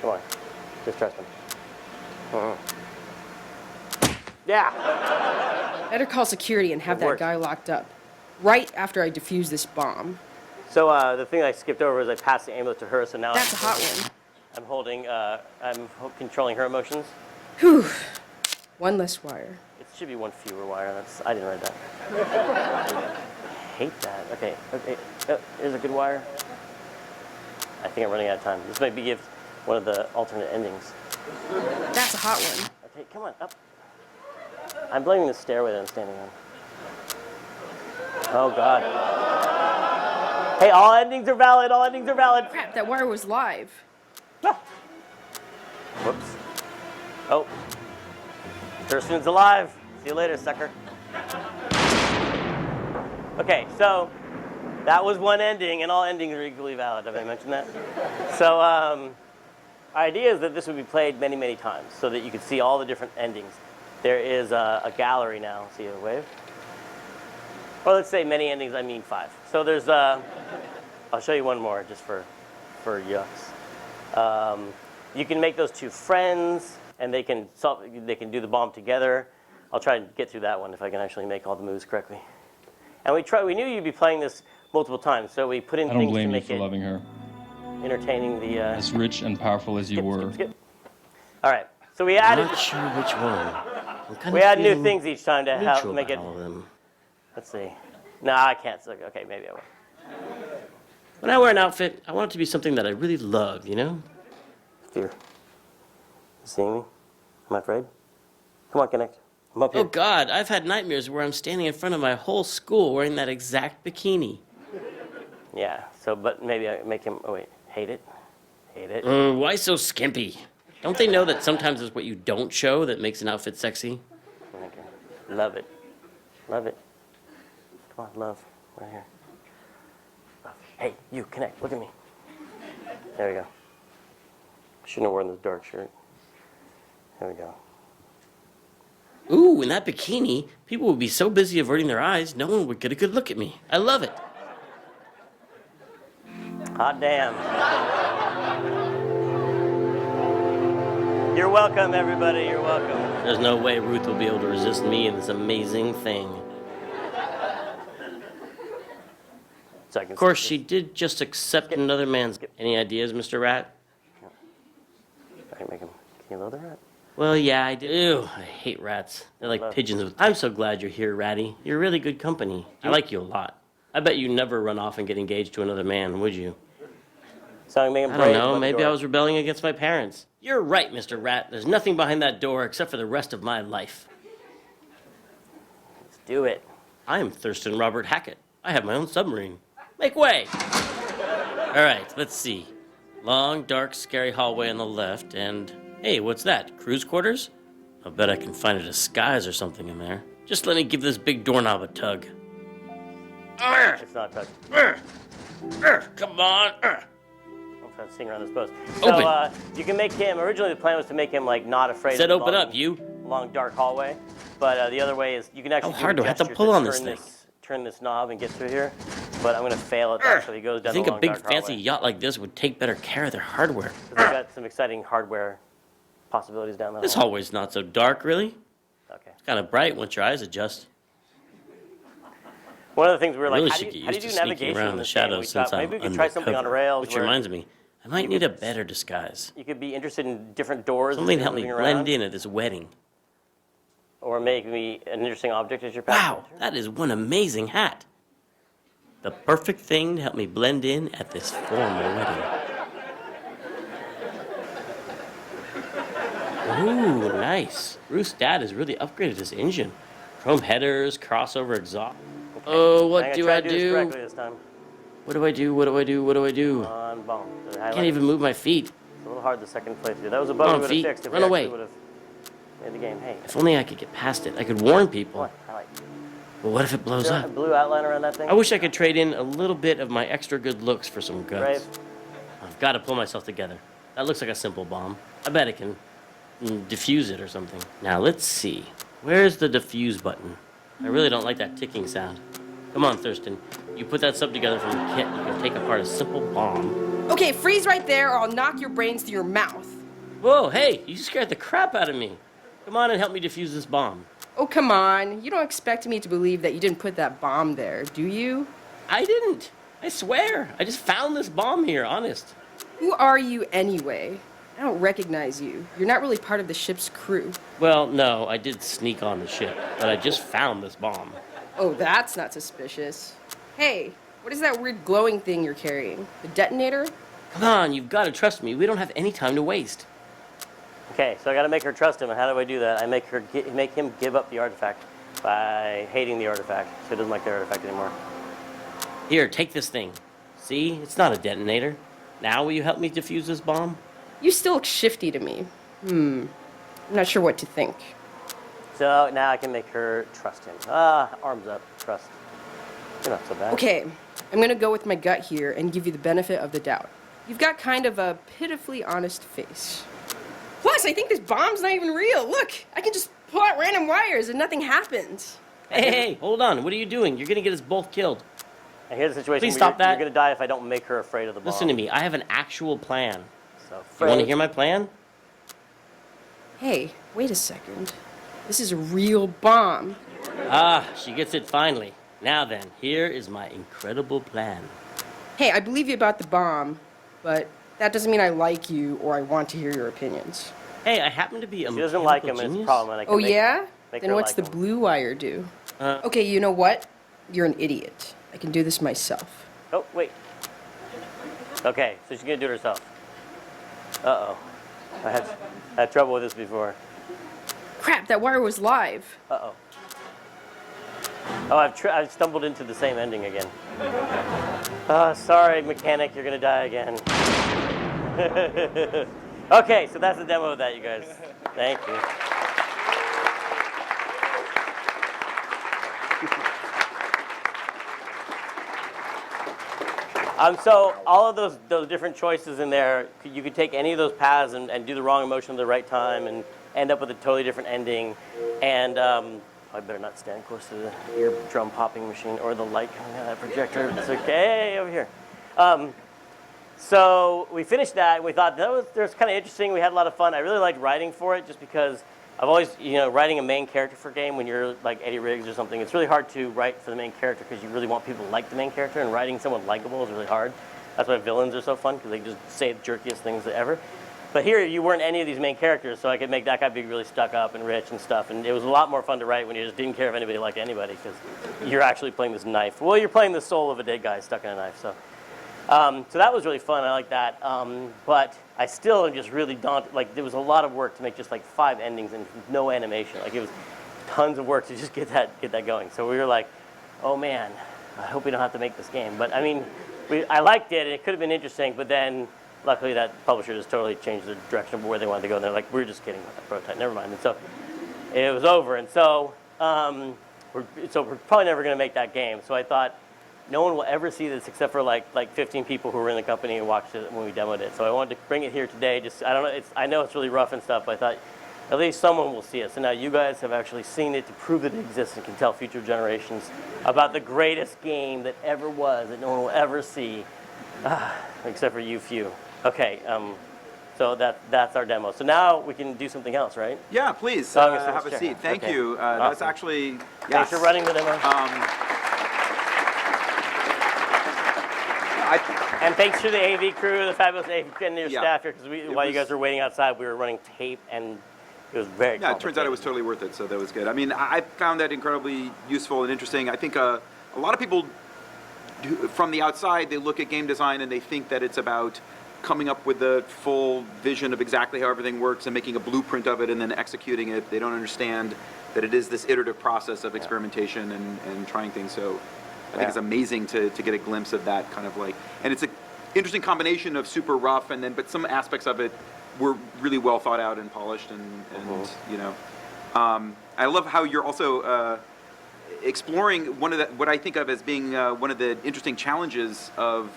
Come on. Distrust him. Yeah. Better call security and have It that worked. guy locked up. Right after I defuse this bomb. So the thing I skipped over is I passed the amulet to her, so now That's a hot one. I'm holding, controlling her emotions. Whew. One less wire. It should be one fewer wire. I didn't write that. Hate that. Okay. Here's a good wire. I think I'm running out of time. This might be one of the alternate endings. That's a hot one. Okay, come on, up. I'm blaming the stairway that I'm standing on. Oh, God. Hey, all endings are valid. All endings are valid. Crap, that wire was live. Ah. Whoops. Oh. Thurston's alive. See you later, sucker. Okay, so that was one ending, and all endings are equally valid. Have I mentioned that? So, our idea is that this would be played many, many times so that you could see all the different endings. There is a gallery now. See a wave? Or let's say many endings, I mean 5. So there's, I'll show you one more just for yucks. You can make those 2 friends, and they can do the bomb together. I'll try and get through that one if I can actually make all the moves correctly. And we knew you'd be playing this multiple times, so we put in I don't things to blame you make for it loving her. entertaining. As rich and powerful as you were. Skip. All right, so we added. Not sure which one. I'm kind We of add new feeling things each time to help neutral make it. about all of them. Let's see. No, I can't. Okay, maybe I will. When I wear an outfit, I want it to be something that I really love, you know? Fear. You seeing me? Am I afraid? Come on, connect. I'm up here. Oh, God, I've had nightmares where I'm standing in front of my whole school wearing that exact bikini. Yeah. So, but maybe I make him. Oh wait, hate it. Hate it. Why so skimpy? Don't they know that sometimes it's what you don't show that makes an outfit sexy? Okay. Love it. Love it. Come on, love. Right here. Love. Hey, you connect. Look at me. There we go. Shouldn't have worn this dark shirt. There we go. Ooh, in that bikini, people would be so busy averting their eyes, no one would get a good look at me. I love it. Hot damn. You're welcome, everybody. You're welcome. There's no way Ruth will be able to resist me and this amazing thing. So I can Of course, she did just accept another man's... Any ideas, Mr. Rat? I can make him. Can you load the rat? Well, yeah, I do. Ew, I hate rats. They're like pigeons with... I'm so glad you're here, Ratty. You're really good company. I like you a lot. I bet you never run off and get engaged to another man, would you? So I can make him I brave. don't know. about the Maybe door. I was rebelling against my parents. You're right, Mr. Rat. There's nothing behind that door except for the rest of my life. Let's do it. I am Thurston Robert Hackett. I have my own submarine. Make way! All right, let's see. Long, dark, scary hallway on the left, and... Hey, what's that? Cruise quarters? I bet I can find a disguise or something in there. Just let me give this big doorknob a tug. It's not touch. Come on! I'm trying to sing around this post. Open. So you can make him. Originally, the plan was to make him like not afraid. Said of the open long, up, you. long dark hallway. But the other way is you can actually. How hard do do I have to gestures pull on this turn thing? Turn this knob and get through here. But I'm going to fail at that, so he goes I down think the a long big dark fancy hallway. yacht like this would take better care of their hardware. They've got some exciting hardware possibilities down the This hall. hallway's not so dark, really. Okay. It's kind of bright once your eyes adjust. One of the things we were I like, really how should do get you do used to sneaking navigation around in in the this game? We shadows since thought I'm maybe we could try something on undercover. rails. Which where reminds me, I might need a better disguise. you could be interested in different doors. Something to as help you're me moving around, blend in at this wedding. Or make me an interesting object as you're Wow, passing. that is one amazing hat. The perfect thing to help me blend in at this formal wedding. Ooh, nice. Ruth's dad has really upgraded his engine. Chrome headers, crossover exhaust. Oh, I'm what gonna do try I to do this correctly do? this time. What do I do? What do I do? What do I do? On bomb. So I can't even move my feet. It's a little hard the second playthrough. That was a Come bug on, we would feet. have fixed if Run we away. actually would have made the game. Hey, If only I could get past it. I could warn come people. on. I like. But what if it blows Is there a up? blue outline around that thing? I wish I could trade in a little bit of my extra good looks for some guts. Brave. I've got to pull myself together. That looks like a simple bomb. I bet it can diffuse it or something. Now, let's see. Where's the diffuse button? I really don't like that ticking sound. Come on, Thurston. You put that sub together from a kit, you can take apart a simple bomb. Okay, freeze right there or I'll knock your brains through your mouth. Whoa, hey, you scared the crap out of me. Come on and help me defuse this bomb. Oh, come on. You don't expect me to believe that you didn't put that bomb there, do you? I didn't. I swear, I just found this bomb here, honest. Who are you anyway? I don't recognize you. You're not really part of the ship's crew. Well, no, I did sneak on the ship, but I just found this bomb. Oh, that's not suspicious. Hey, what is that weird glowing thing you're carrying? The detonator? Come on, you've got to trust me. We don't have any time to waste. Okay, so I got to make her trust him, and how do I do that? I make him give up the artifact by hating the artifact, so he doesn't like the artifact anymore. Here, take this thing. See, it's not a detonator. Now will you help me defuse this bomb? You still look shifty to me. I'm not sure what to think. So now I can make her trust him. Arms up, trust. You're not so bad. Okay, I'm gonna go with my gut here and give you the benefit of the doubt. You've got kind of a pitifully honest face. Plus, I think this bomb's not even real. Look, I can just pull out random wires and nothing happens. Hey, hold on. What are you doing? You're going to get us both killed. And here's the situation Please where stop that. you're going to die if I don't make her afraid of the bomb. Listen to me. I have an actual plan. So, You want to hear my plan? Hey, wait a second. This is a real bomb. Ah, she gets it finally. Now then, here is my incredible plan. Hey, I believe you about the bomb, but that doesn't mean I like you or I want to hear your opinions. Hey, I happen to be a She doesn't like him, mechanical and it's a genius. problem. And I can Oh, make, yeah? make Then her what's like the him. blue wire do? Uh, Okay, you know what? You're an idiot. I can do this myself. Oh, wait. Okay, so she's going to do it herself. Uh-oh. I had trouble with this before. Crap, that wire was live. Uh-oh. Oh, I've stumbled into the same ending again. Sorry, mechanic, you're going to die again. Okay, so that's the demo of that, you guys. Thank you. So all of those different choices in there, you could take any of those paths and do the wrong emotion at the right time and end up with a totally different ending. And I better not stand close to the eardrum popping machine or the light coming out of that projector. It's okay, over here. So we finished that, and we thought that was kind of interesting. We had a lot of fun. I really liked writing for it just because I've always, writing a main character for a game when you're like Eddie Riggs or something, it's really hard to write for the main character because you really want people to like the main character, and writing someone likable is really hard. That's why villains are so fun, because they just say the jerkiest things ever. But here, you weren't any of these main characters, so I could make that guy be really stuck up and rich and stuff, and it was a lot more fun to write when you just didn't care if anybody liked anybody, because you're actually playing this knife. Well, you're playing the soul of a dead guy stuck in a knife, so. So that was really fun. I like that. But I still am just really daunted. Like, there was a lot of work to make just like 5 endings and no animation. Like, it was tons of work to just get that going. So we were like, oh man, I hope we don't have to make this game. But I mean, I liked it. And it could have been interesting. But then, luckily, that publisher just totally changed the direction of where they wanted to go. And they're like, we're just kidding about that prototype. Never mind. And so it was over. And so we're probably never going to make that game. So I thought, no one will ever see this except for like 15 people who were in the company and watched it when we demoed it. So I wanted to bring it here today. Just I don't know. I know it's really rough and stuff, but I thought at least someone will see it. So now you guys have actually seen it to prove that it exists and can tell future generations about the greatest game that ever was that no one will ever see, except for you few. Okay. So that's our demo. So now we can do something else, right? Yeah, please, So I'm gonna sit have this a chair. seat. Thank Okay. you. That's Awesome. actually, Thanks yes. for running the demo. And thanks to the AV crew, the fabulous AV crew and your Yeah. staff here, because while you guys were waiting outside, we were running tape, and it was very Yeah, it turns out it was complicated. totally worth it, so that was good. I mean, I found that incredibly useful and interesting. I think a lot of people, from the outside, they look at game design and they think that it's about coming up with the full vision of exactly how everything works and making a blueprint of it and then executing it. They don't understand that it is this iterative process of experimentation and trying things. So I think it's amazing to get a glimpse of that kind of like, and it's an interesting combination of super rough and then, but some aspects of it were really well thought out and polished and I love how you're also exploring one of the, what I think of as being one of the interesting challenges of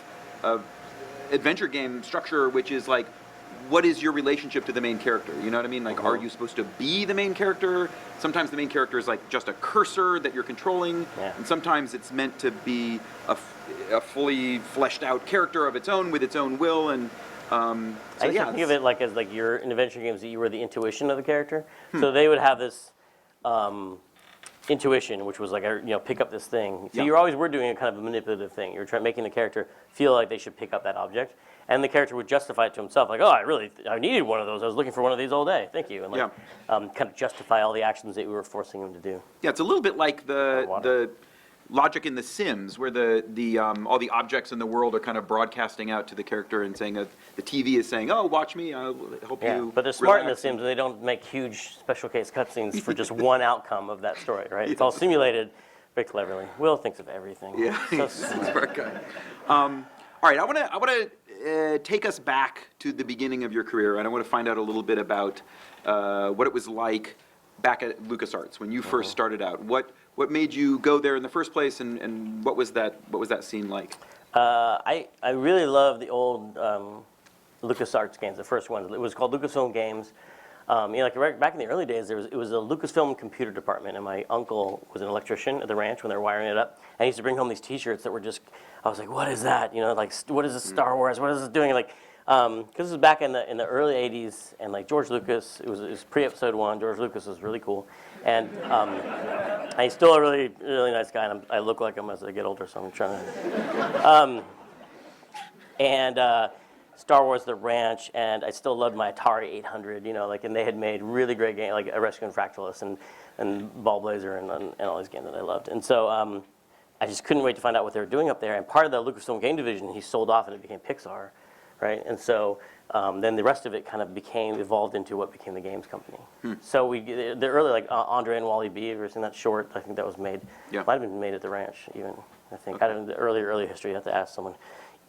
adventure game structure, which is like, what is your relationship to the main character? You know what I mean? Like, are you supposed to be the main character? Sometimes the main character is like just a cursor that you're controlling, and sometimes it's meant to be a fully fleshed out character of its own with its own will. And I used to think of it like as like you're in adventure games that you were the intuition of the character. So they would have this intuition, which was like, pick up this thing. So Yeah. you always were doing a kind of a manipulative thing. You were making the character feel like they should pick up that object, and the character would justify it to himself, like, oh, I needed one of those. I was looking for one of these all day. Thank you. And like, kind of justify all the actions that we were forcing him to do. Yeah, it's a little bit like the logic in The Sims, where all the objects in the world are kind of broadcasting out to the character and saying, the TV is saying, oh, watch me, I'll help you. But they're smart in The relax. Sims, and they don't make huge special case cutscenes for just one outcome of that story, right? It's all simulated very cleverly. Will thinks of everything. Yeah, So he's a smart guy. All right, I want to take us back to the beginning of your career, and I want to find out a little bit about what it was like back at LucasArts when you first started out. What made you go there in the first place, and what was that scene like? I really love the old LucasArts games, the first ones. It was called Lucasfilm Games. Back in the early days, it was a Lucasfilm computer department, and my uncle was an electrician at the ranch when they were wiring it up. And he used to bring home these T-shirts that were just, I was like, what is that? What is this Star Wars? What is this doing? Because this was back in the early '80s, and like George Lucas, it was pre-Episode 1. George Lucas was really cool, and he's still a really, really nice guy, and I look like him as I get older, so I'm trying to. Star Wars: The Ranch, and I still loved my Atari 800, and they had made really great games, like Rescue and Fractalus and Ball Blazer and all these games that I loved. And so I just couldn't wait to find out what they were doing up there. And part of the Lucasfilm game division, he sold off and it became Pixar, right? And so then the rest of it kind of evolved into what became the games company. So the early, like Andre and Wally B, have you ever seen that short? I think that was made, might have been made at the ranch even, I think. I don't know, the early history, you have to ask someone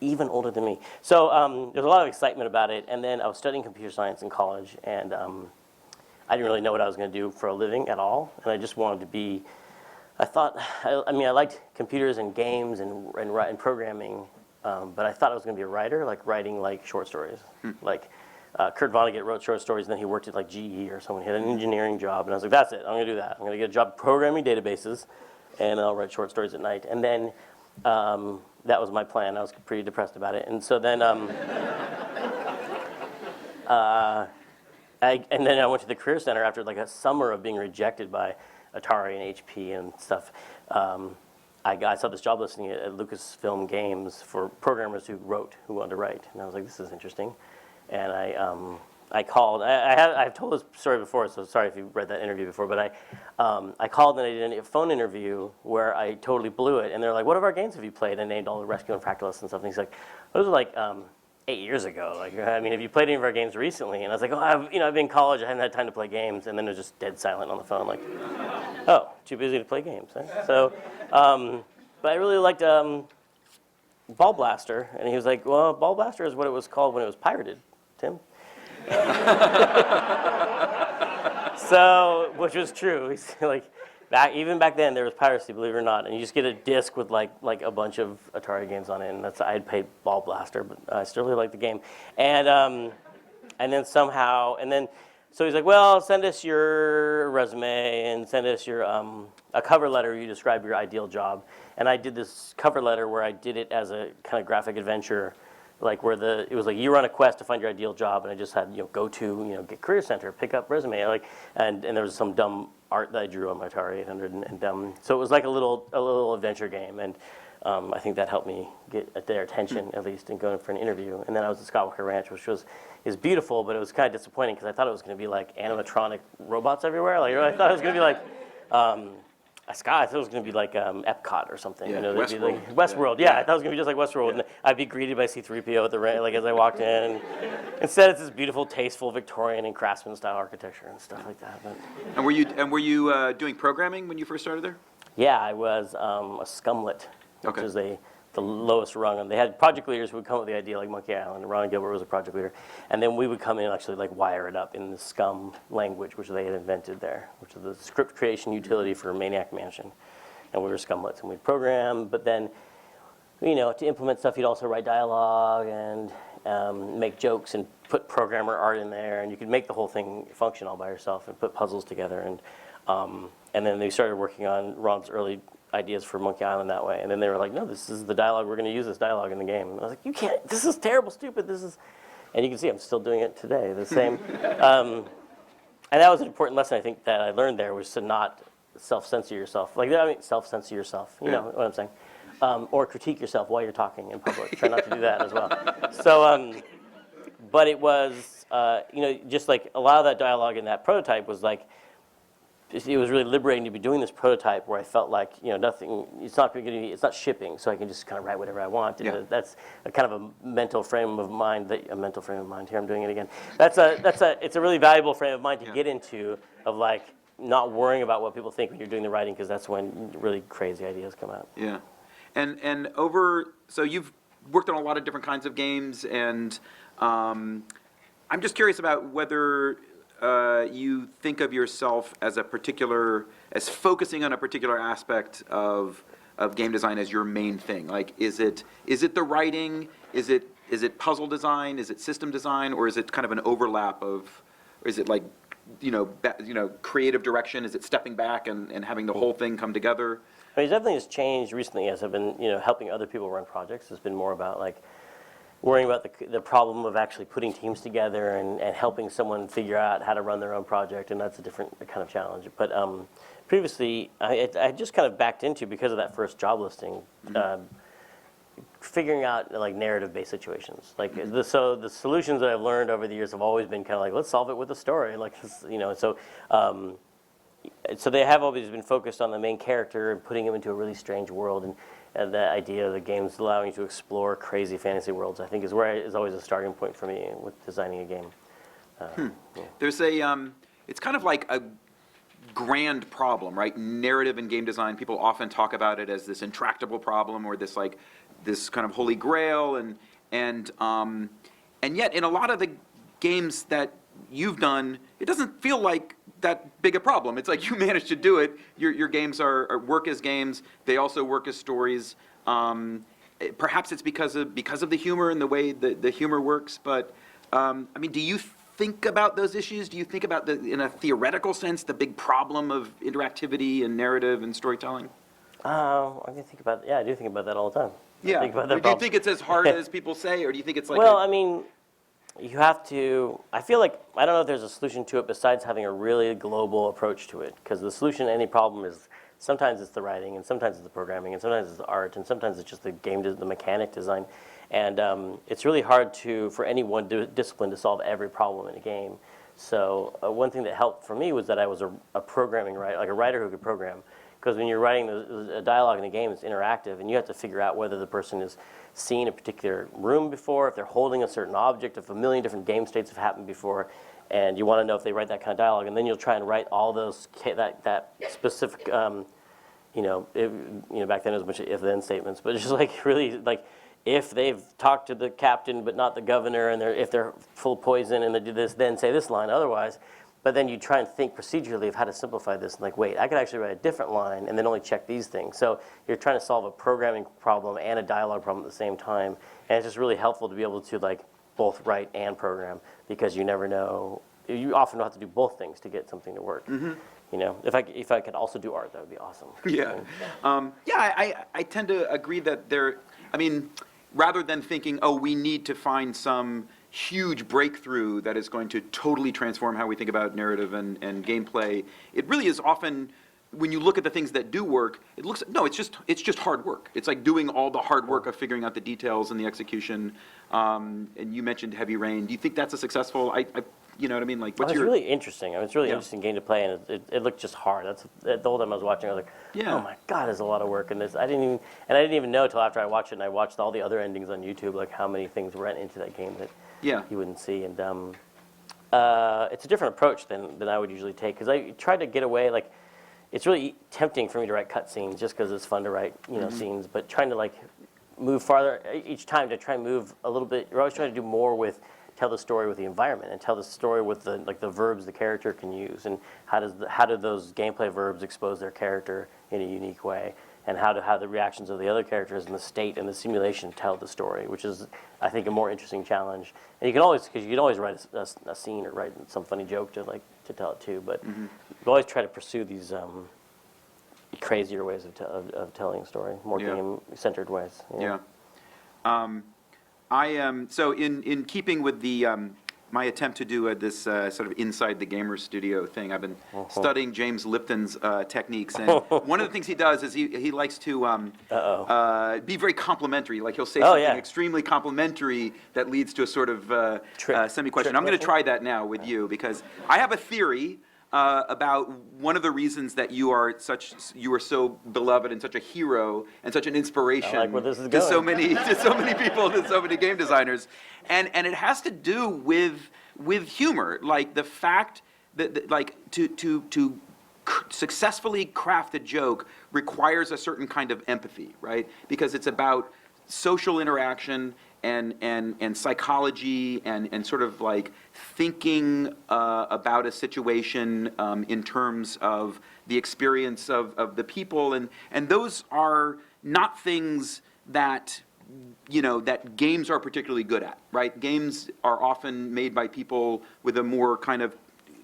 even older than me. So there's a lot of excitement about it, and then I was studying computer science in college, and I didn't really know what I was going to do for a living at all, and I just wanted to be, I liked computers and games and programming, but I thought I was going to be a writer, like writing like short stories. Like Kurt Vonnegut wrote short stories, and then he worked at like GE or someone. He had an engineering job, and I was like, that's it, I'm going to do that. I'm going to get a job programming databases, and I'll write short stories at night. And then that was my plan. I was pretty depressed about it. And so then I went to the Career Center after like a summer of being rejected by Atari and HP and stuff. I saw this job listing at Lucasfilm Games for programmers who wanted to write. And I was like, this is interesting. And I called. I've told this story before, so sorry if you read that interview before, but I called and I did a phone interview where I totally blew it. And they're like, what of our games have you played? And I named all the Rescue and Fractalus and stuff. And he's like, those are like 8 years ago. Like, I mean, have you played any of our games recently? And I was like, oh, I've been in college. I haven't had time to play games. And then it was just dead silent on the phone. Like, oh, too busy to play games. Huh? So, but I really liked Ball Blaster. And he was like, well, Ball Blaster is what it was called when it was pirated, Tim. So, which was true. He's like, even back then there was piracy, believe it or not, and you just get a disc with like a bunch of Atari games on it, and I had paid Ball Blaster, but I still really liked the game. And then so he's like, well, send us your resume and send us your a cover letter. You describe your ideal job, and I did this cover letter where I did it as a kind of graphic adventure. Like where it was like you were on a quest to find your ideal job, and I just had go to get Career Center, pick up resume, and there was some dumb art that I drew on my Atari 800, and so it was like a little adventure game, and I think that helped me get their attention at least and going for an interview. And then I was at Skywalker Ranch, which is beautiful, but it was kind of disappointing because I thought it was going to be like animatronic robots everywhere. Like I thought it was going to be like. I thought it was going to be like Epcot or something. Yeah, Westworld. Westworld. Like, Westworld, yeah. I thought it was going to be just like Westworld. And I'd be greeted by C-3PO at the as I walked in. Instead, it's this beautiful, tasteful Victorian and Craftsman-style architecture and stuff like that. But, And were you doing programming when you first started there? yeah, I was a scumlet, which is the lowest rung. And they had project leaders who would come up with the idea, like Monkey Island. Ron Gilbert was a project leader. And then we would come in and actually like wire it up in the Scum language, which they had invented there, which is the script creation utility for Maniac Mansion. And we were scumlets, and we'd program. But then, to implement stuff, you'd also write dialogue and make jokes and put programmer art in there. And you could make the whole thing function all by yourself and put puzzles together. And then they started working on Ron's early ideas for Monkey Island that way, and then they were like, no, this is the dialogue, we're going to use this dialogue in the game. And I was like, you can't, this is terrible, stupid, and you can see I'm still doing it today, the same. And that was an important lesson I think that I learned there, was to not self-censor yourself. Like, I mean, self-censor yourself. You know what I'm saying? Or critique yourself while you're talking in public. Try not to do that as well. So, but it was, you know, just like a lot of that dialogue in that prototype was like, it was really liberating to be doing this prototype where I felt like, you know, nothing, it's not going to be, it's not shipping, so I can just kind of write whatever I want. Yeah. And that's a kind of a mental frame of mind, here I'm doing it again. It's a really valuable frame of mind to get into, of like not worrying about what people think when you're doing the writing, because that's when really crazy ideas come out. Yeah. So you've worked on a lot of different kinds of games, and I'm just curious about whether you think of yourself as focusing on a particular aspect of game design as your main thing. Like, is it the writing? Is it puzzle design? Is it system design? Or is it kind of an overlap of? Or is it like, creative direction? Is it stepping back and having the whole thing come together? I mean, definitely has changed recently as I've been, helping other people run projects. It's been more about like worrying about the problem of actually putting teams together and helping someone figure out how to run their own project, and that's a different kind of challenge. But previously, I just kind of backed into, because of that first job listing, figuring out like narrative-based situations. Like so the solutions that I've learned over the years have always been kind of like, let's solve it with a story. Like, so they have always been focused on the main character and putting him into a really strange world, and the idea of the games allowing you to explore crazy fantasy worlds, I think, is always a starting point for me with designing a game. Yeah. There's it's kind of like a grand problem, right? Narrative in game design, people often talk about it as this intractable problem, or this kind of holy grail, and yet in a lot of the games that you've done, it doesn't feel like that big a problem. It's like you managed to do it. Your games work as games. They also work as stories. Perhaps it's because of the humor and the way the humor works. But I mean, do you think about those issues? Do you think about in a theoretical sense, the big problem of interactivity and narrative and storytelling? I think about I do think about that all the time. Yeah. I think about that Do you think it's as hard as people say, or do you think it's like? Well, I mean, you have to, I feel like, I don't know if there's a solution to it besides having a really global approach to it, because the solution to any problem is, sometimes it's the writing, and sometimes it's the programming, and sometimes it's the art, and sometimes it's just the mechanic design. And it's really hard for any one discipline to solve every problem in a game. So one thing that helped for me was that I was a programming writer, like a writer who could program. Because when you're writing a dialogue in a game, it's interactive, and you have to figure out whether the person has seen a particular room before, if they're holding a certain object, if a million different game states have happened before, and you want to know if they write that kind of dialogue, and then you'll try and write all those that specific, back then it was a bunch of if-then statements, but it's just like really like, if they've talked to the captain but not the governor, and if they're full of poison and they do this, then say this line otherwise. But then you try and think procedurally of how to simplify this, and like, wait, I could actually write a different line and then only check these things. So you're trying to solve a programming problem and a dialogue problem at the same time, and it's just really helpful to be able to like both write and program, because you never know. You often have to do both things to get something to work. If I could also do art, that would be awesome. Yeah, I tend to agree that rather than thinking, oh, we need to find some huge breakthrough that is going to totally transform how we think about narrative and gameplay, it really is often, when you look at the things that do work, it's just hard work. It's like doing all the hard work of figuring out the details and the execution. And you mentioned Heavy Rain. Do you think that's a successful? You know what I mean? Like, what's It's really interesting. It's a really interesting game to play, and it looked just hard. The whole time I was watching, I was like, oh my God, there's a lot of work in this. I didn't even know till after I watched it, and I watched all the other endings on YouTube, like how many things went into that game that you wouldn't see. And it's a different approach than I would usually take, because I tried to get away, like, it's really tempting for me to write cutscenes just because it's fun to write, scenes, but trying to like move farther each time, to try and move a little bit. You're always trying to do more tell the story with the environment, and tell the story with the verbs the character can use, and how do those gameplay verbs expose their character in a unique way, and how the reactions of the other characters and the state and the simulation tell the story, which is, I think, a more interesting challenge. And you can always write a scene or write some funny joke to tell it too, but you always try to pursue these crazier ways of telling a story, more game-centered ways. I am so in keeping with the my attempt to do this sort of inside the gamer studio thing. I've been studying James Lipton's techniques, and one of the things he does is he likes to be very complimentary. Like he'll say something extremely complimentary that leads to a sort of semi-question. I'm going to try that now with you because I have a theory about one of the reasons that you are so beloved and such a hero and such an inspiration to so many people, to so many game designers, and it has to do with humor, like the fact that like to successfully craft a joke requires a certain kind of empathy, right? Because it's about social interaction and psychology and sort of like thinking about a situation in terms of the experience of the people, and those are not things that that games are particularly good at, right? Games are often made by people with a more kind of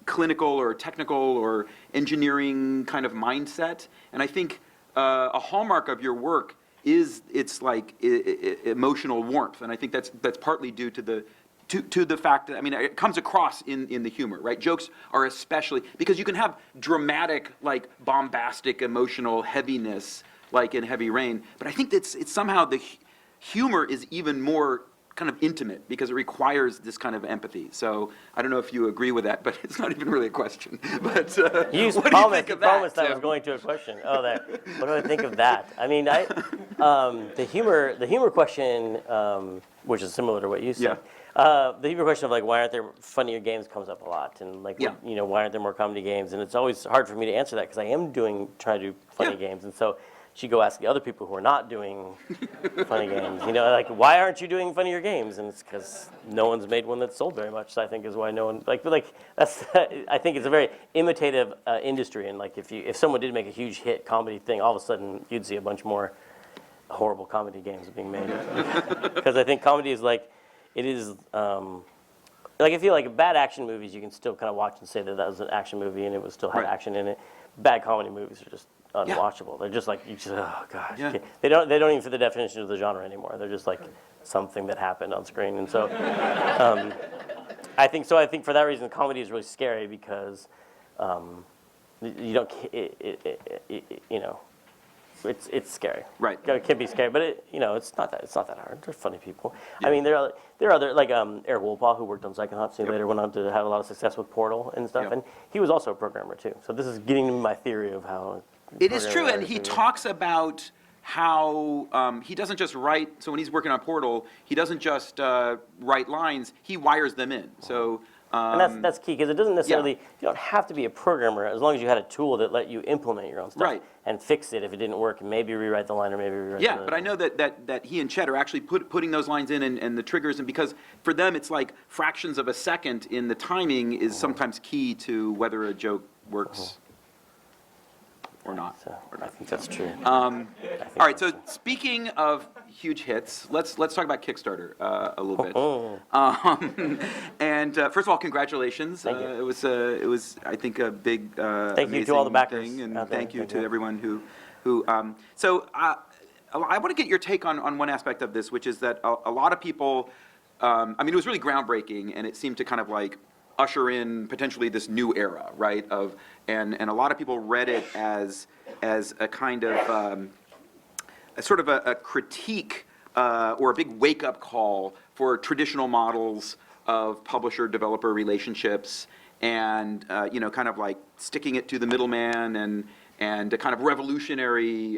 clinical or technical or engineering kind of mindset, and I think a hallmark of your work is it's like emotional warmth, and I think that's partly due to the fact that, I mean, it comes across in the humor, right? Jokes are especially, because you can have dramatic, like bombastic, emotional heaviness, like in Heavy Rain, but I think it's somehow the humor is even more kind of intimate because it requires this kind of empathy. So I don't know if you agree with that, but it's not even really a question. But what do you think of that? Promised I was going to a question. Oh, there. What do I think of that? I mean, the humor question, which is similar to what you said. The humor question of like why aren't there funnier games comes up a lot, and like why aren't there more comedy games? And it's always hard for me to answer that because I am trying to do funny games, and so. She go ask the other people who are not doing funny games, like, why aren't you doing funnier games? And it's because no one's made one that's sold very much, so I think is why no one, that's, I think it's a very imitative industry, and like if someone did make a huge hit comedy thing, all of a sudden you'd see a bunch more horrible comedy games being made. Because I think comedy is like, it is, like I feel like bad action movies you can still kind of watch and say that was an action movie and it was still had action in it. Bad comedy movies are just unwatchable. They're just like, oh gosh. They don't even fit the definition of the genre anymore. They're just like something that happened on screen. And so I think for that reason comedy is really scary because you don't it's scary. Right. It can be scary, but it's not that hard. They're funny people. I mean, there are other, like Eric Wolpaw, who worked on Psychonauts, he later went on to have a lot of success with Portal and stuff, and he was also a programmer too. So this is getting to my theory of how it is true, and he talks about how he doesn't just write. So when he's working on Portal, he doesn't just write lines; he wires them in. So. And that's key, because it doesn't necessarily, you don't have to be a programmer as long as you had a tool that let you implement your own stuff and fix it if it didn't work, and maybe rewrite the line or maybe rewrite the... but I know that he and Chet are actually putting those lines in and the triggers, and because for them it's like fractions of a second in the timing is sometimes key to whether a joke works or not. So, I think that's true. All right, so speaking of huge hits, let's talk about Kickstarter a little bit. And first of all, congratulations. Thank you. It was I think a big thank you to all the backers thing, and out there. thank you to everyone who so I want to get your take on one aspect of this, which is that a lot of people, I mean, it was really groundbreaking, and it seemed to kind of like usher in potentially this new era, right? And a lot of people read it as a kind of a sort of a critique or a big wake-up call for traditional models of publisher-developer relationships, and kind of like sticking it to the middleman and a kind of revolutionary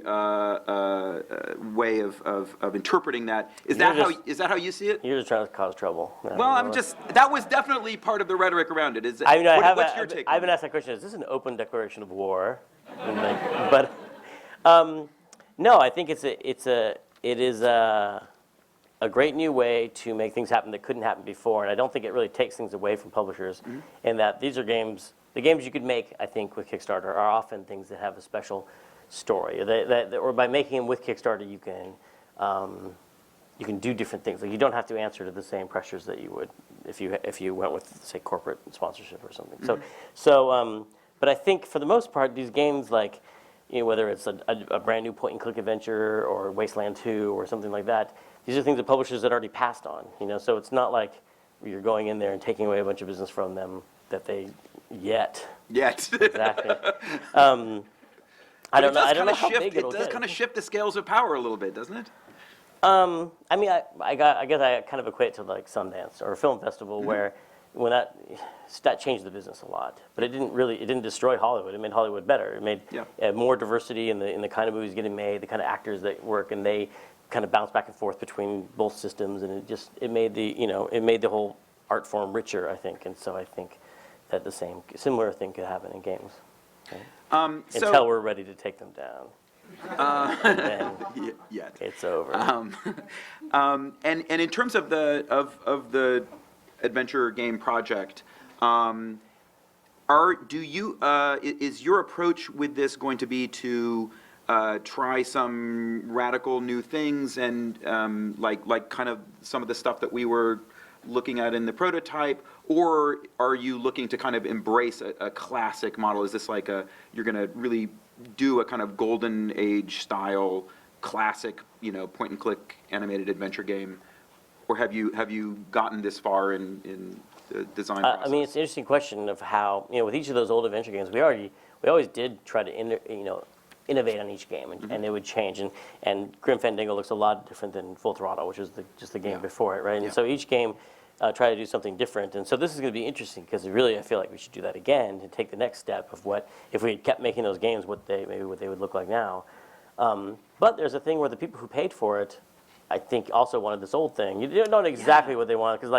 way of interpreting that. Is that how you see it? You're just trying to cause trouble. Well, that was definitely part of the rhetoric around it. What's your take? I've been asked that question. Is this an open declaration of war? But no, I think it is a great new way to make things happen that couldn't happen before, and I don't think it really takes things away from publishers. In that these are games. The games you could make, I think, with Kickstarter are often things that have a special story. Or by making them with Kickstarter, you can do different things. Like you don't have to answer to the same pressures that you would if you went with, say, corporate sponsorship or something. But I think for the most part, these games, like whether it's a brand new point-and-click adventure or Wasteland 2 or something like that, these are things that publishers had already passed on. So it's not like you're going in there and taking away a bunch of business from them that they yet. Exactly. I don't know how big it'll It does get. kind of shift the scales of power a little bit, doesn't it? I mean, I guess I kind of equate it to like Sundance or a film festival where when that changed the business a lot, but it didn't destroy Hollywood. It made Hollywood better. It made more diversity in the kind of movies getting made, the kind of actors that work, and they kind of bounce back and forth between both systems, and it made the whole art form richer, I think. And so I think that similar thing could happen in games. Okay? Until we're ready to take them down. Then Yet. it's over. And in terms of the adventure game project, is your approach with this going to be to try some radical new things and like kind of some of the stuff that we were looking at in the prototype, or are you looking to kind of embrace a classic model? Is this like you're going to really do a kind of golden age style classic, point and click animated adventure game, or have you gotten this far in the design process? I mean, it's an interesting question of how, with each of those old adventure games, we always did try to innovate on each game, and it would change. And Grim Fandango looks a lot different than Full Throttle, which is just the game before it, right? And so each game try to do something different. And so this is going to be interesting because really I feel like we should do that again and take the next step of what, if we had kept making those games, what they would look like now. But there's a thing where the people who paid for it, I think, also wanted this old thing. You don't know exactly what they want because,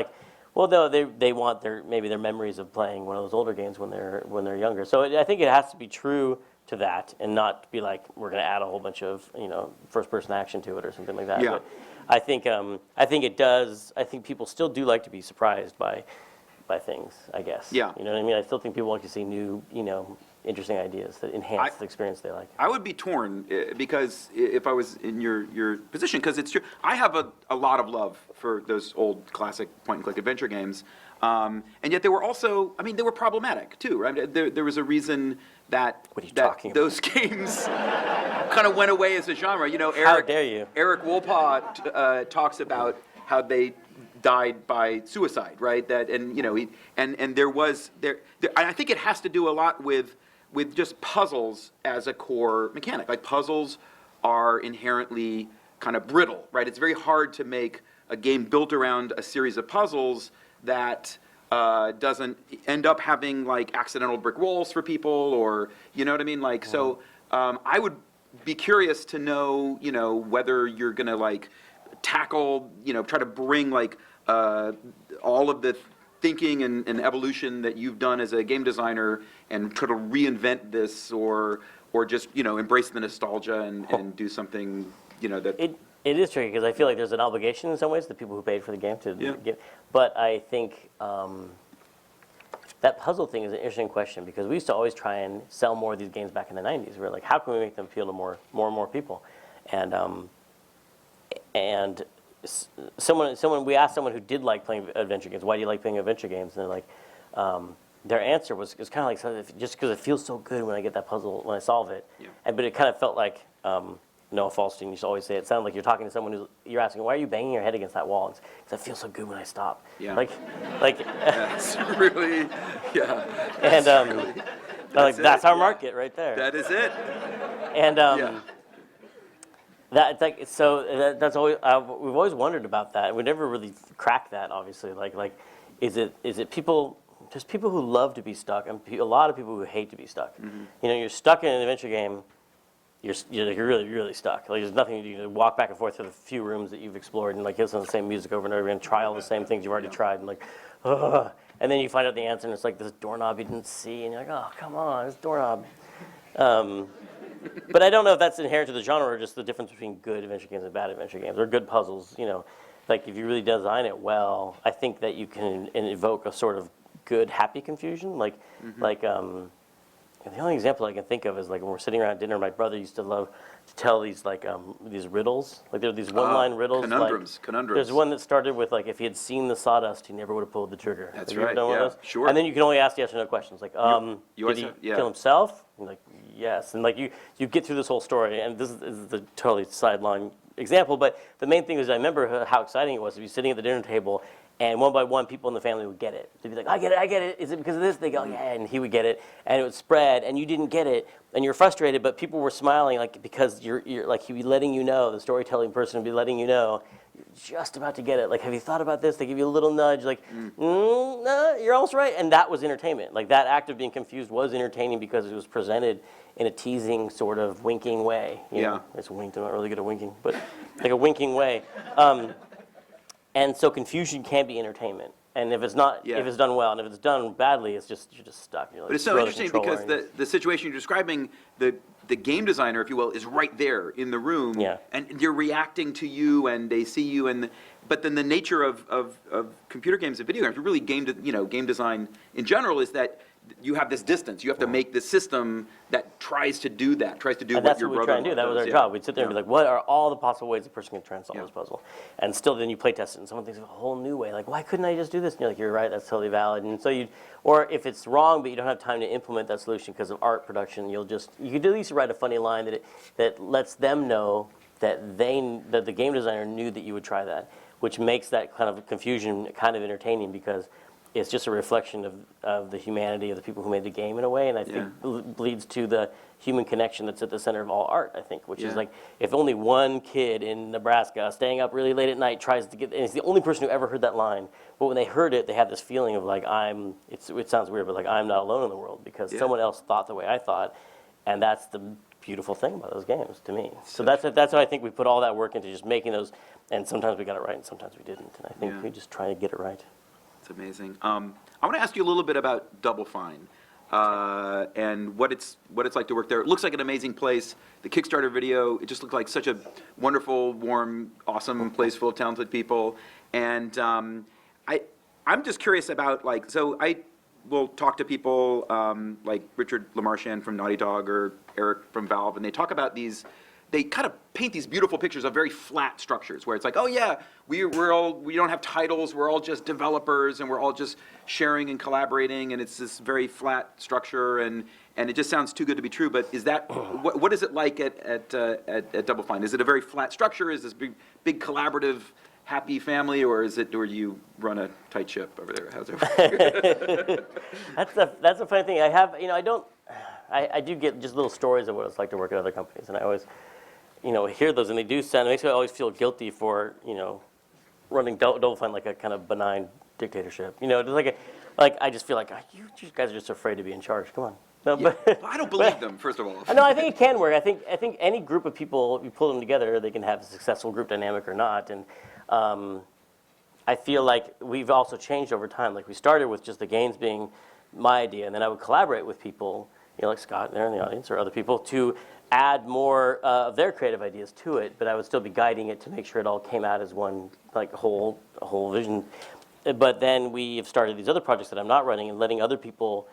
they want maybe their memories of playing one of those older games when they're younger. So I think it has to be true to that and not be like we're going to add a whole bunch of first-person action to it or something like that. Yeah. But I think it does. I think people still do like to be surprised by things, I guess. Yeah. You know what I mean? I still think people like to see new, interesting ideas that enhance the experience they like. I would be torn because if I was in your position, because it's true. I have a lot of love for those old classic point-and-click adventure games, and yet they were also, they were problematic too, right? There was a reason that those games kind of went away as a genre. How dare you? Eric Wolpaw talks about how they died by suicide, right? That and there was I think it has to do a lot with just puzzles as a core mechanic. Like puzzles are inherently kind of brittle, right? It's very hard to make a game built around a series of puzzles that doesn't end up having like accidental brick walls for people, or you know what I mean? Like so, I would be curious to know, whether you're gonna like tackle, try to bring like all of the thinking and evolution that you've done as a game designer and try to reinvent this, or just embrace the nostalgia and do something that. It is tricky because I feel like there's an obligation in some ways to the people who paid for the game to give. But I think that puzzle thing is an interesting question because we used to always try and sell more of these games back in the 90s. We were like, how can we make them appeal to more and more people? And we asked someone who did like playing adventure games, why do you like playing adventure games? And they're like, their answer was kind of like, just because it feels so good when I get that puzzle, when I solve it. Yeah. But it kind of felt like, Noah Falstein used to always say, it sounded like you're talking to someone you're asking, why are you banging your head against that wall? Because it feels so good when I stop. Yeah. Like, That's really, yeah. and that's our yeah. market right there. That is it. And Yeah. that's that's always we've always wondered about that. We never really cracked that. Obviously, like, is it people? There's people who love to be stuck, and a lot of people who hate to be stuck. Mm-hmm. You're stuck in an adventure game. You're really, really stuck. Like there's nothing you can walk back and forth through the few rooms that you've explored and like listen to the same music over and over and try all the same things you've already tried and like, ugh. And then you find out the answer and it's like this doorknob you didn't see and you're like, oh come on, this doorknob. But I don't know if that's inherent to the genre or just the difference between good adventure games and bad adventure games or good puzzles. Like if you really design it well, I think that you can evoke a sort of good, happy confusion. Like the only example I can think of is like when we're sitting around dinner, my brother used to love to tell these these riddles. Like there were these one-line riddles. Conundrums. There's one that started with like if he had seen the sawdust, he never would have pulled the trigger. That's Have you ever right, done one of yeah, those? sure. And then you can only ask yes or no questions. Like, you did always he have- yeah. kill himself? And like, yes. And like you get through this whole story, and this is the totally sideline example, but the main thing is I remember how exciting it was to be sitting at the dinner table, and one by one, people in the family would get it. They'd be like, I get it. Is it because of this? They go, yeah, and he would get it, and it would spread, and you didn't get it, and you're frustrated, but people were smiling, like, because you're like, he'd be letting you know, the storytelling person would be letting you know, you're just about to get it. Like, have you thought about this? They give you a little nudge, like, no, you're almost right, and that was entertainment. Like, that act of being confused was entertaining because it was presented in a teasing, sort of winking way. You know? It's winked, I'm not really good at winking, but like a winking way. And so confusion can be entertainment. And if it's not, if it's done well, and if it's done badly, it's just, you're just stuck. You're like, But it's so interesting because the situation you're describing, the game designer, if you will, is right there in the room. Yeah. And you're reacting to you, and they see you, but then the nature of computer games and video games, really game design in general, is that you have this distance. You have to make this system that tries to do that, tries to do and what that's your what we brother try and do. That was does. our job. We'd sit there and be like, what are all the possible ways a person can try and solve this puzzle? And still then you play test it, and someone thinks of a whole new way. Like, why couldn't I just do this? And you're like, you're right, that's totally valid. And so or if it's wrong, but you don't have time to implement that solution because of art production, you could at least write a funny line that lets them know that the game designer knew that you would try that, which makes that kind of confusion kind of entertaining because it's just a reflection of the humanity of the people who made the game in a way, and I think leads to the human connection that's at the center of all art, I think, which is like, if only one kid in Nebraska staying up really late at night tries to get, and it's the only person who ever heard that line, but when they heard it, they had this feeling of like, it sounds weird, but like, I'm not alone in the world because someone else thought the way I thought, and that's the beautiful thing about those games to me. So that's why I think we put all that work into just making those, and sometimes we got it right and sometimes we didn't, and I think we just try to get it right. It's amazing. I want to ask you a little bit about Double Fine and what it's like to work there. It looks like an amazing place. The Kickstarter video, it just looked like such a wonderful, warm, awesome place full of talented people. And I'm just curious about, like, so I will talk to people like Richard LaMarchand from Naughty Dog or Eric from Valve, and they talk about they kind of paint these beautiful pictures of very flat structures where it's like, oh yeah, we don't have titles, we're all just developers and we're all just sharing and collaborating, and it's this very flat structure, and it just sounds too good to be true. But is that what is it like at Double Fine? Is it a very flat structure? Is this big collaborative happy family, or you run a tight ship over there? How's it work? That's a funny thing. I do get just little stories of what it's like to work at other companies, and I always hear those, and they do sound, it makes me always feel guilty for, running Double Fine like a kind of benign dictatorship. Just like I just feel like, you guys are just afraid to be in charge. Come on. No, Well, I don't believe them, first of all. No, I think it can work. I think any group of people, if you pull them together, they can have a successful group dynamic or not. And I feel like we've also changed over time. Like, we started with just the games being my idea, and then I would collaborate with people, like Scott there in the audience, or other people, to add more of their creative ideas to it, but I would still be guiding it to make sure it all came out as one, like, whole vision. But then we have started these other projects that I'm not running and letting other people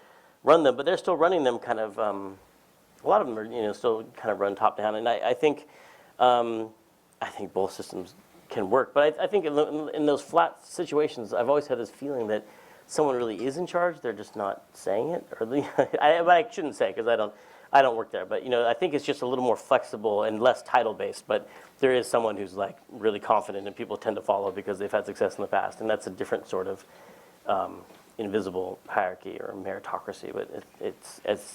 run them, but they're still running them kind of, a lot of them are, still kind of run top down, and I think both systems can work, but I think in those flat situations, I've always had this feeling that someone really is in charge, they're just not saying it, or but I shouldn't say, because I don't work there, but I think it's just a little more flexible and less title-based, but there is someone who's like really confident and people tend to follow because they've had success in the past, and that's a different sort of invisible hierarchy or meritocracy, but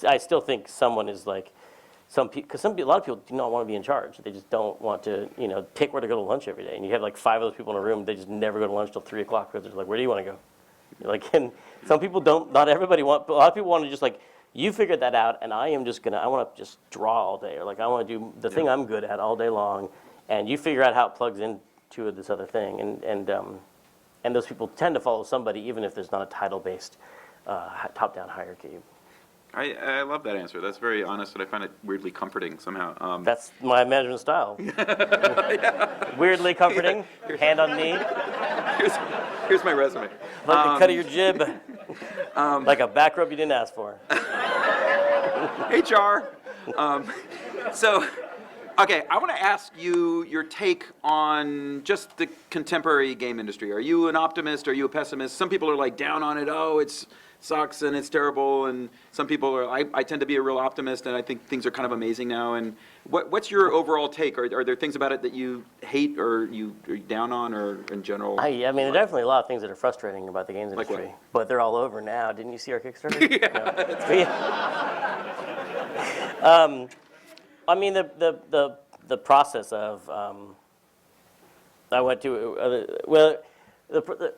I still think someone is like, because a lot of people do not want to be in charge. They just don't want to, pick where to go to lunch every day, and you have like 5 other people in a room, they just never go to lunch till 3 o'clock because they're like, where do you want to go? And some people don't, not everybody want, but a lot of people want to just like, you figured that out, and I want to just draw all day, or like I want to do the thing I'm good at all day long, and you figure out how it plugs into this other thing, and those people tend to follow somebody even if there's not a title-based top-down hierarchy. I love that answer. That's very honest, and I find it weirdly comforting somehow. That's my management style. Weirdly comforting, hand on knee. Here's my resume. Like the cut of your jib, like a back rub you didn't ask for. HR. So Okay, I want to ask you your take on just the contemporary game industry. Are you an optimist? Are you a pessimist? Some people are like down on it. Oh, it sucks and it's terrible. And some people are. I tend to be a real optimist, and I think things are kind of amazing now. And what's your overall take? Are there things about it that you hate or are down on, or in general? I mean, there are definitely a lot of things that are frustrating about the games Like industry, what? but they're all over now. Didn't you see our Kickstarter? I mean, the process of I went to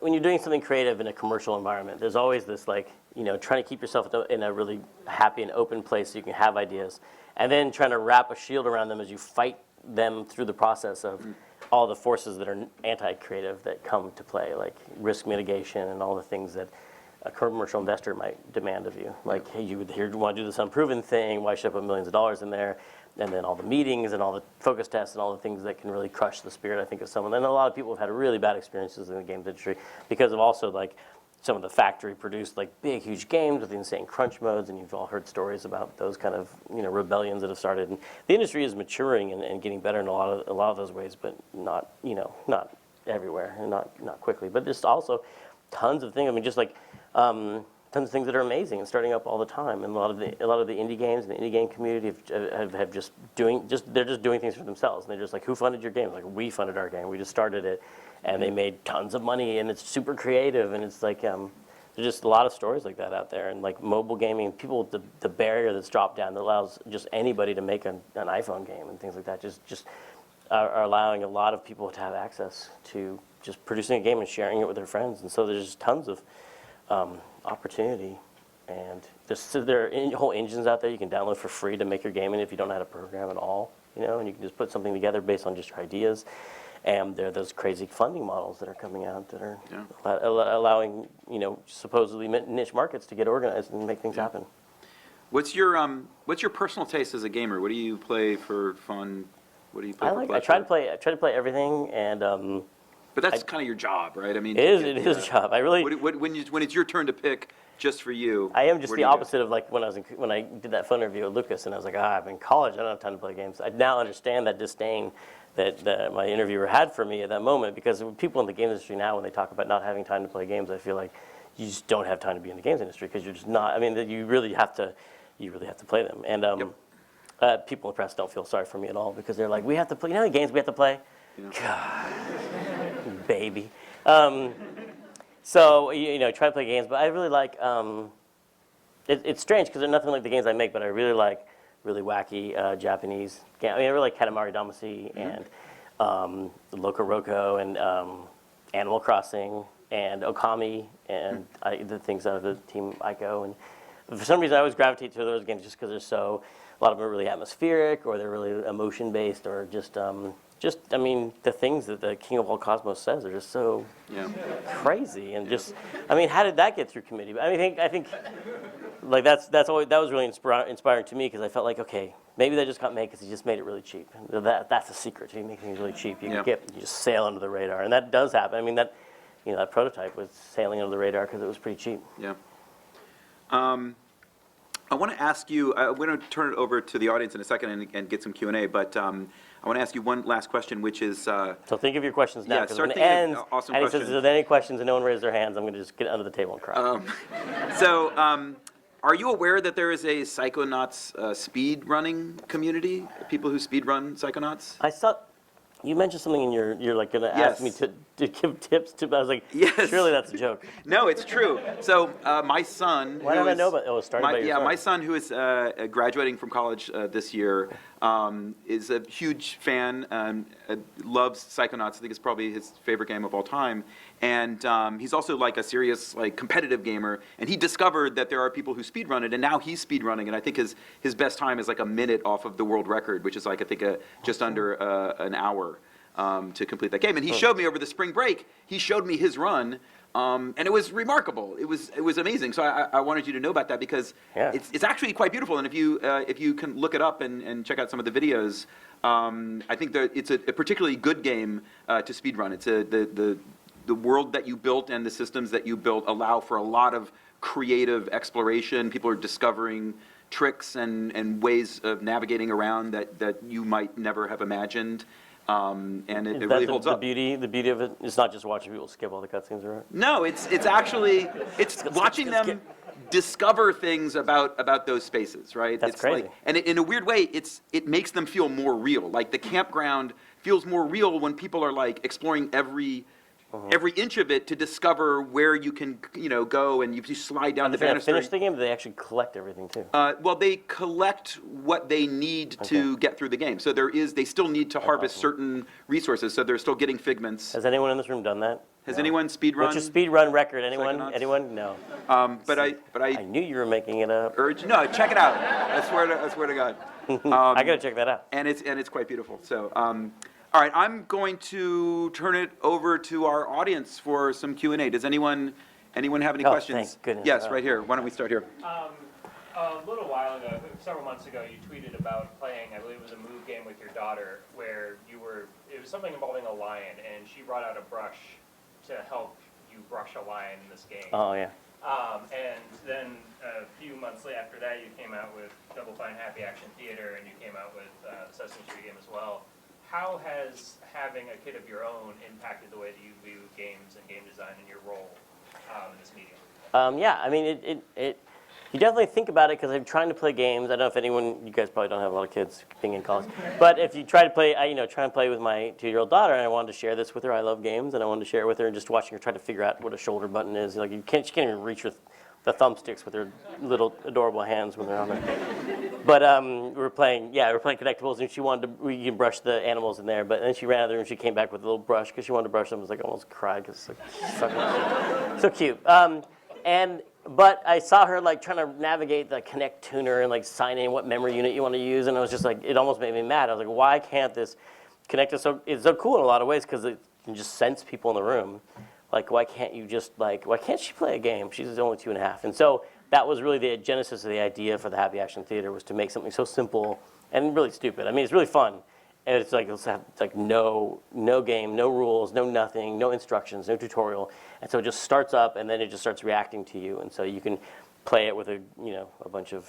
when you're doing something creative in a commercial environment, there's always this trying to keep yourself in a really happy and open place so you can have ideas, and then trying to wrap a shield around them as you fight them through the process of all the forces that are anti-creative that come to play, like risk mitigation and all the things that a commercial investor might demand of you. Like, hey, you want to do this unproven thing, why should I put millions of dollars in there? And then all the meetings and all the focus tests and all the things that can really crush the spirit, I think, of someone. And a lot of people have had really bad experiences in the games industry because of also some of the factory produced big, huge games with insane crunch modes, and you've all heard stories about those kind of rebellions that have started. And the industry is maturing and getting better in a lot of those ways, but not everywhere and not quickly. But there's also tons of things. I mean, just tons of things that are amazing and starting up all the time. And a lot of the indie games and the indie game community have they're just doing things for themselves. And they're just like, who funded your game? Like, we funded our game. We just started it, and they made tons of money, and it's super creative. And it's there's just a lot of stories like that out there. And mobile gaming, people, the barrier that's dropped down that allows just anybody to make an iPhone game and things like that just are allowing a lot of people to have access to just producing a game and sharing it with their friends. And so there's just tons of opportunity, and there are whole engines out there you can download for free to make your game, and if you don't know how to program at all, and you can just put something together based on just your ideas. And there are those crazy funding models that are coming out that are allowing supposedly niche markets to get organized and make things happen. What's your personal taste as a gamer? What do you play for fun? What do you play for pleasure? I try to play everything, and but that's kind of your job, right? I mean, it is a job. I really. When it's your turn to pick just for you. I am just the opposite of when I did that phone interview with Lucas, and I was like, I'm in college. I don't have time to play games. I now understand that disdain that my interviewer had for me at that moment, because people in the game industry now, when they talk about not having time to play games, I feel like you just don't have time to be in the games industry because you're just not. I mean, you really have to play them. And people in the press don't feel sorry for me at all because they're like, we have to play. The games we have to play. God. Baby. So, try to play games, but I really like, it's strange because they're nothing like the games I make, but I really like really wacky Japanese games. I mean, I really like Katamari Damacy and Loco Roco and Animal Crossing and Okami and the things out of the Team Ico. And for some reason, I always gravitate to those games just because a lot of them are really atmospheric, or they're really emotion-based, or just the things that the King of All Cosmos says are just so crazy, and how did that get through committee? I think that was really inspiring to me, because I felt like, okay, maybe that just got made because he just made it really cheap. That's the secret. He makes things really cheap. You just sail under the radar, and that does happen. I mean, that prototype was sailing under the radar because it was pretty cheap. Yeah. I want to ask you, we're going to turn it over to the audience in a second and get some Q&A, but I want to ask you one last question, which is... so think of your questions now, because when it thinking ends, of awesome and he questions. says, are there any questions, and no one raised their hands, I'm going to just get under the table and cry. Are you aware that there is a Psychonauts speed running community? People who speed run Psychonauts? I saw... You mentioned something, and you're going to ask me to give tips to. I was like, yes. Surely that's a joke. No, it's true. So my son. Why did I know about? Oh, it started by your son. My son, who is graduating from college this year, is a huge fan. Loves Psychonauts. I think it's probably his favorite game of all time. And he's also a serious competitive gamer. And he discovered that there are people who speedrun it, and now he's speedrunning. And I think his best time is a minute off of the world record, which is I think just under an hour to complete that game. And he showed me over the spring break. He showed me his run. And it was remarkable. It was amazing. So I wanted you to know about that, because it's actually quite beautiful. And if you can look it up and check out some of the videos, I think that it's a particularly good game to speedrun. It's the world that you built and the systems that you built allow for a lot of creative exploration. People are discovering tricks and ways of navigating around that you might never have imagined. And it really holds up. The beauty of it is not just watching people skip all the cutscenes, right? No, it's actually watching them discover things about those spaces, right? That's it's crazy. Like, and in a weird way, it makes them feel more real. Like the campground feels more real when people are like exploring every inch of it to discover where you can go, and you slide down the They banister. finish the game, they actually collect everything too. Well, they collect what they need to get through the game. So they still need to harvest certain resources. So they're still getting figments. Has anyone in this room done that? Has anyone speedrun? What's your speed run record? Anyone? Psychonauts? Anyone? No. But I I knew you were making it up. urge no, check it out. I swear to God. I gotta check that out. And it's quite beautiful. So, all right, I'm going to turn it over to our audience for some Q&A. Does anyone have any Oh, questions? thank goodness. Yes, right here. Why don't we start here? A little while ago, several months ago, you tweeted about playing, I believe it was a move game with your daughter, where it was something involving a lion, and she brought out a brush to help you brush a lion in this game. Oh yeah. And then a few months after that, you came out with Double Fine Happy Action Theater, and you came out with the Sesame Street game as well. How has having a kid of your own impacted the way that you view games and game design and your role in this medium? Yeah, I mean, you definitely think about it because I'm trying to play games. I don't know if you guys probably don't have a lot of kids being in college, but if you try to play, try and play with my 2-year-old daughter, and I wanted to share this with her. I love games, and I wanted to share it with her, and just watching her try to figure out what a shoulder button is. Like she can't even reach with the thumbsticks with her little adorable hands when they're on there. But we were playing collectibles, and we can brush the animals in there. But then she ran out of the room. She came back with a little brush because she wanted to brush them. I was like, almost cried because it's so cute. But I saw her like trying to navigate the Connect tuner and like sign in what memory unit you want to use, and I was just like, it almost made me mad. I was like, why can't this Connect is so cool in a lot of ways because it can just sense people in the room. Like, why can't she play a game? She's only 2.5. And so that was really the genesis of the idea for the Happy Action Theater, was to make something so simple and really stupid. I mean, it's really fun. And it's like no game, no rules, no nothing, no instructions, no tutorial. And so it just starts up, and then it just starts reacting to you. And so you can play it with a bunch of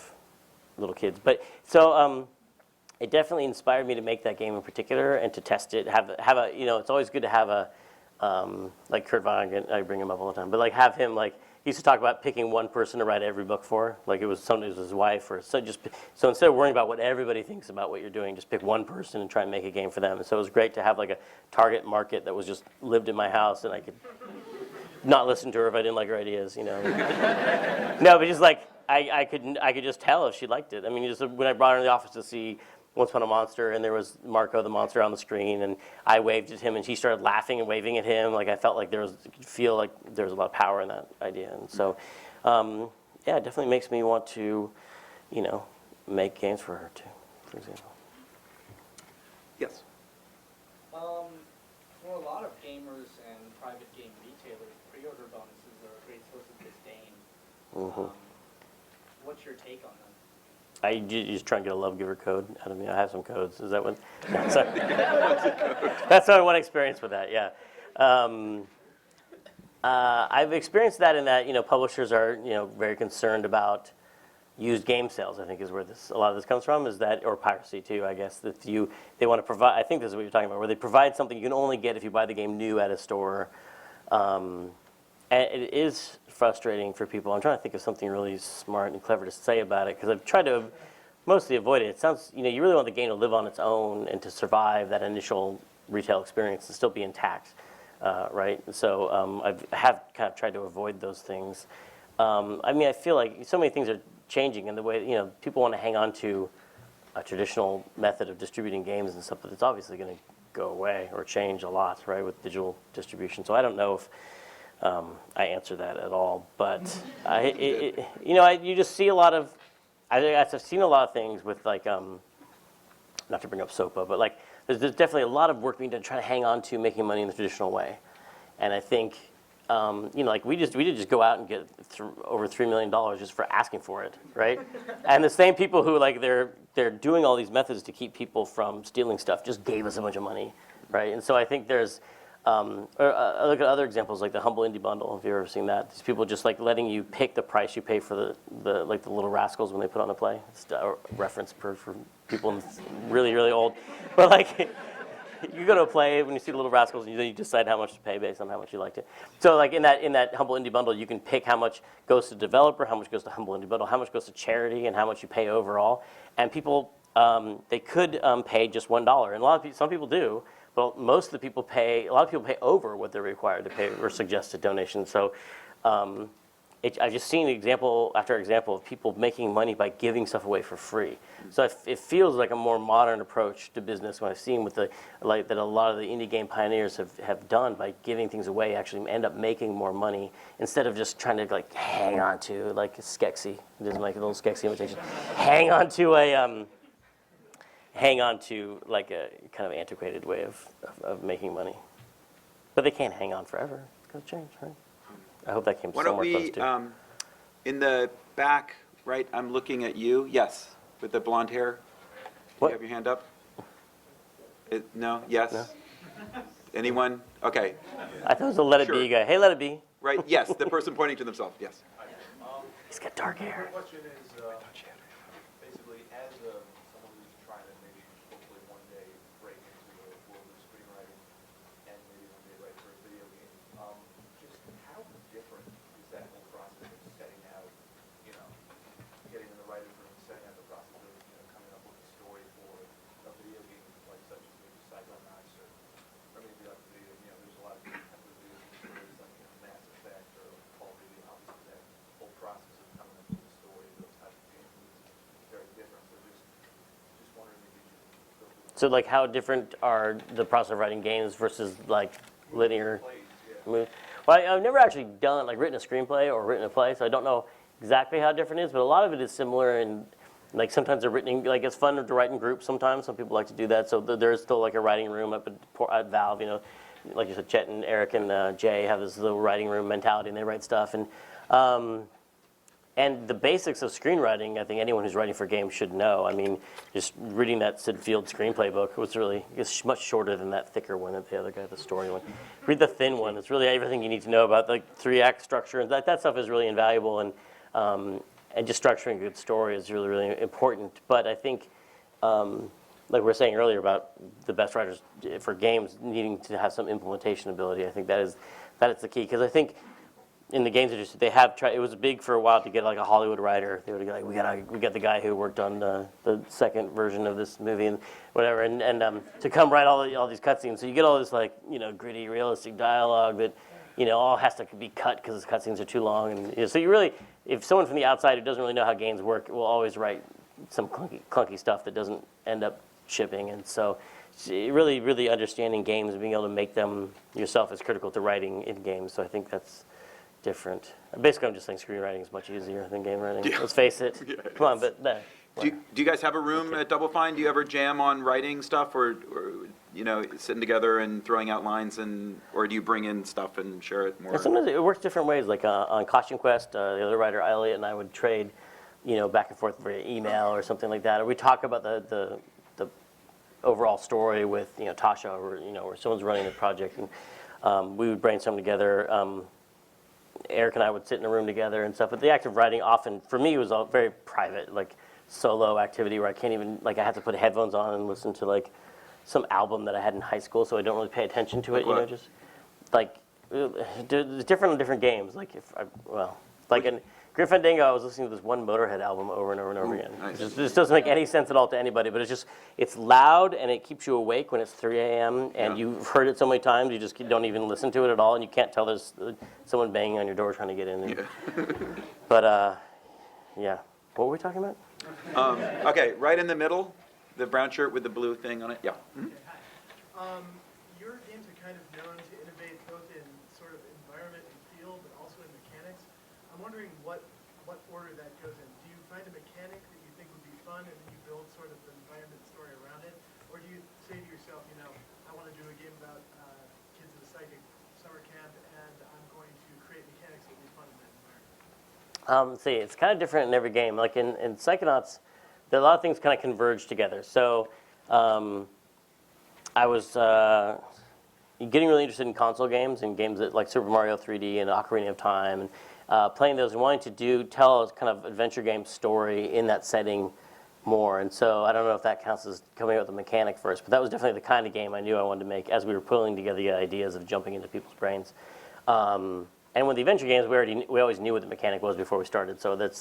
little kids. But so it definitely inspired me to make that game in particular and to test it. Have a it's always good to have a like Kurt Vonnegut, I bring him up all the time, but like have him like, he used to talk about picking one person to write every book for, like it was his wife, or so instead of worrying about what everybody thinks about what you're doing, just pick one person and try and make a game for them. And so it was great to have like a target market that was just lived in my house, and I could not listen to her if I didn't like her ideas, No, but just like I could just tell if she liked it. I mean, just when I brought her in the office to see Once Upon a Monster, and there was Marco the monster on the screen, and I waved at him, and she started laughing and waving at him. Like I felt like you could feel like there was a lot of power in that idea. And so, yeah, it definitely makes me want to, make games for her too, for example. Yes. For a lot of gamers and private game retailers, pre-order bonuses are a great source of disdain. Mm-hmm. What's your take on them? You just try and get a love giver code out of me. I have some codes. Is that what? No, sorry. That's only one experience with that. Yeah, I've experienced that in that publishers are very concerned about used game sales. I think is where a lot of this comes from. Is that, or piracy too? I guess that they want to provide. I think this is what you're talking about, where they provide something you can only get if you buy the game new at a store. And it is frustrating for people. I'm trying to think of something really smart and clever to say about it, because I've tried to mostly avoid it. It sounds, you really want the game to live on its own and to survive that initial retail experience and still be intact, right? So I have kind of tried to avoid those things. I mean, I feel like so many things are changing in the way, people want to hang on to a traditional method of distributing games and stuff, but it's obviously going to go away or change a lot, right, with digital distribution. So I don't know if I answer that at all, but you just see a lot of. I've seen a lot of things with like, not to bring up SOPA, but like there's definitely a lot of work being done trying to hang on to making money in the traditional way, and I think like we did just go out and get over $3 million just for asking for it, right? And the same people who like they're doing all these methods to keep people from stealing stuff just gave us a bunch of money, right? And so I think there's I look at other examples like the Humble Indie Bundle. If you've ever seen that, these people just like letting you pick the price you pay for the like the Little Rascals when they put on a play. It's a reference for people really old, but like. You go to a play when you see the Little Rascals, and you decide how much to pay based on how much you liked it. So, like in that Humble Indie Bundle, you can pick how much goes to developer, how much goes to Humble Indie Bundle, how much goes to charity, and how much you pay overall. And people, they could pay just $1, and some people do, but most of the people pay. A lot of people pay over what they're required to pay or suggested donations. So. I've just seen example after example of people making money by giving stuff away for free. So it feels like a more modern approach to business when I've seen with that a lot of the indie game pioneers have done by giving things away, actually end up making more money instead of just trying to like hang on to like Skeksis. This is like a little Skeksis imitation. Hang on to like a kind of antiquated way of making money. But they can't hang on forever. It's going to change, right? I hope that came Why don't somewhere we, close to. in the back, right, I'm looking at you, yes, with the blonde hair. What? You have your hand up? No, yes? No. Anyone? Okay, I thought it was a Let It Sure. Be guy. Hey, Let It Be. right, yes, the person pointing to themselves, yes. He's got dark hair. My question is, basically, as someone who's trying to maybe hopefully one day break into the world of screenwriting and maybe one day write for a video game, just how different is that whole process of setting out, getting in the writer's room, setting out the process of, coming up with a story for a video game like such as maybe Psychonauts or maybe like there's a lot of different types of video game stories like Mass Effect or Call of Duty. Obviously, that whole process of coming up with a story, those types of games is very different. So just wondering if you could go through So, like, how different are the process of writing games versus like linear movies? Well, I've never actually written a screenplay or written a play, so I don't know exactly how different it is. But a lot of it is similar, and like sometimes they're written like it's fun to write in groups. Sometimes some people like to do that. So there's still like a writing room up at Valve. Like you said, Chet and Eric and Jay have this little writing room mentality, and they write stuff. And the basics of screenwriting, I think anyone who's writing for games should know. I mean, just reading that Sid Field screenplay book was it's much shorter than that thicker one that the other guy, the story one. Read the thin one. It's really everything you need to know about the 3-act structure. And that stuff is really invaluable. And just structuring a good story is really, really important. But I think, like we were saying earlier about the best writers for games needing to have some implementation ability, I think that is the key. Because I think in the games industry, they have tried. It was big for a while to get like a Hollywood writer. They would be like, we got the guy who worked on the second version of this movie and whatever, and to come write all these cutscenes. So you get all this like gritty, realistic dialogue that all has to be cut because the cutscenes are too long. And so you really, if someone from the outside who doesn't really know how games work, will always write some clunky stuff that doesn't end up shipping. And so really, really understanding games and being able to make them yourself is critical to writing in games. So I think that's different. Basically, I'm just saying screenwriting is much easier than game writing. Yeah. Let's face it. Yeah, come on, but no. Do you guys have a room at Double Fine? Do you ever jam on writing stuff, or sitting together and throwing out lines, or do you bring in stuff and share it more? Yeah, sometimes it works different ways. Like on Costume Quest, the other writer Elliot and I would trade, back and forth via email or something like that, or we talk about the overall story with Tasha, or someone's running the project, and we would brainstorm together. Eric and I would sit in a room together and stuff. But the act of writing often, for me, was all very private, like solo activity where I can't even, I have to put headphones on and listen to like some album that I had in high school, so I don't really pay attention to it, just like different on different games. Like in Grim Fandango, I was listening to this one Motorhead album over and over and over again. Nice. This doesn't make any sense at all to anybody, but it's loud and it keeps you awake when it's 3 a.m. and you've heard it so many times you just don't even listen to it at all, and you can't tell there's someone banging on your door trying to get in. But yeah, what were we talking about? Okay, right in the middle, the brown shirt with the blue thing on it. Yeah. Mm-hmm. Your games are kind of known to innovate both in sort of environment and feel, but also in mechanics. I'm wondering what order that goes in. Do you find a mechanic that you think would be fun, and then you build sort of the environment story around it? Or do you say to yourself, I want to do a game about kids at a psychic summer camp, and I'm going to create mechanics that will be fun in that environment? See, it's kind of different in every game. Like in Psychonauts, a lot of things kind of converge together. So I was, getting really interested in console games and games that, like Super Mario 3D and Ocarina of Time, and playing those and wanting to tell a kind of adventure game story in that setting more. And so I don't know if that counts as coming up with a mechanic first, but that was definitely the kind of game I knew I wanted to make as we were pulling together the ideas of jumping into people's brains. And with the adventure games, we always knew what the mechanic was before we started, so that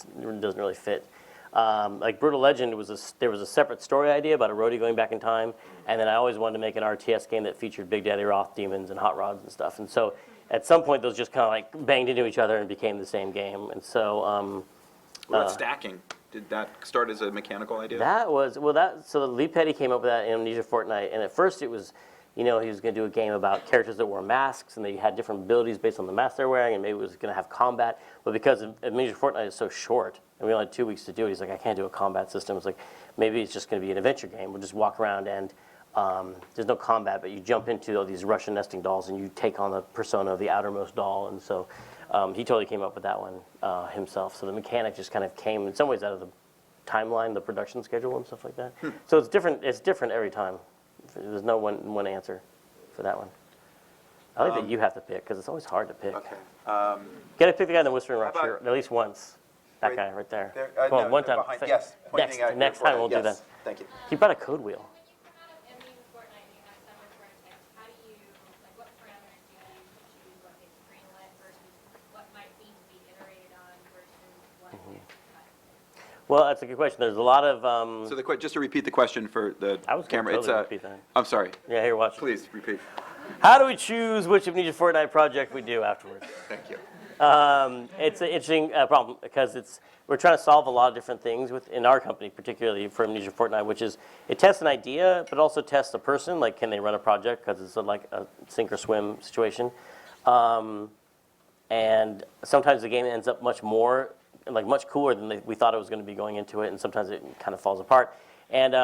doesn't really fit. Like Brütal Legend there was a separate story idea about a roadie going back in time, and then I always wanted to make an RTS game that featured Big Daddy Roth demons and hot rods and stuff. And so at some point, those just kind of like banged into each other and became the same game. And so What about stacking? Did that start as a mechanical idea? So Lee Petty came up with that in Amnesia Fortnite, and at first it was, he was going to do a game about characters that wore masks, and they had different abilities based on the mask they're wearing, and maybe it was going to have combat. But because Amnesia Fortnite is so short, and we only had 2 weeks to do it, he's like, I can't do a combat system. It's like, maybe it's just going to be an adventure game. We'll just walk around, and there's no combat, but you jump into all these Russian nesting dolls, and you take on the persona of the outermost doll. And so he totally came up with that one himself. So the mechanic just kind of came, in some ways, out of the timeline, the production schedule, and stuff like that. So it's different. It's different every time. There's no one answer for that one. I think that you have to pick, because it's always hard to pick. Okay. Got to pick the guy in the Whispering Rock shirt, at least once. That guy right there. Come on, one time. Yes. Next time we'll do that. Thank you. He brought a code wheel. Well, that's a good question. There's a lot of. So just to repeat the question for the camera, totally repeat that. I'm sorry. Yeah, here, watch. Please repeat. How do we choose which Amnesia Fortnite project we do afterwards? Thank you. It's an interesting problem because we're trying to solve a lot of different things in our company, particularly for Amnesia Fortnite, which is it tests an idea, but also tests a person, like can they run a project, because it's like a sink or swim situation. And sometimes the game ends up much cooler than we thought it was going to be going into it, and sometimes it kind of falls apart. And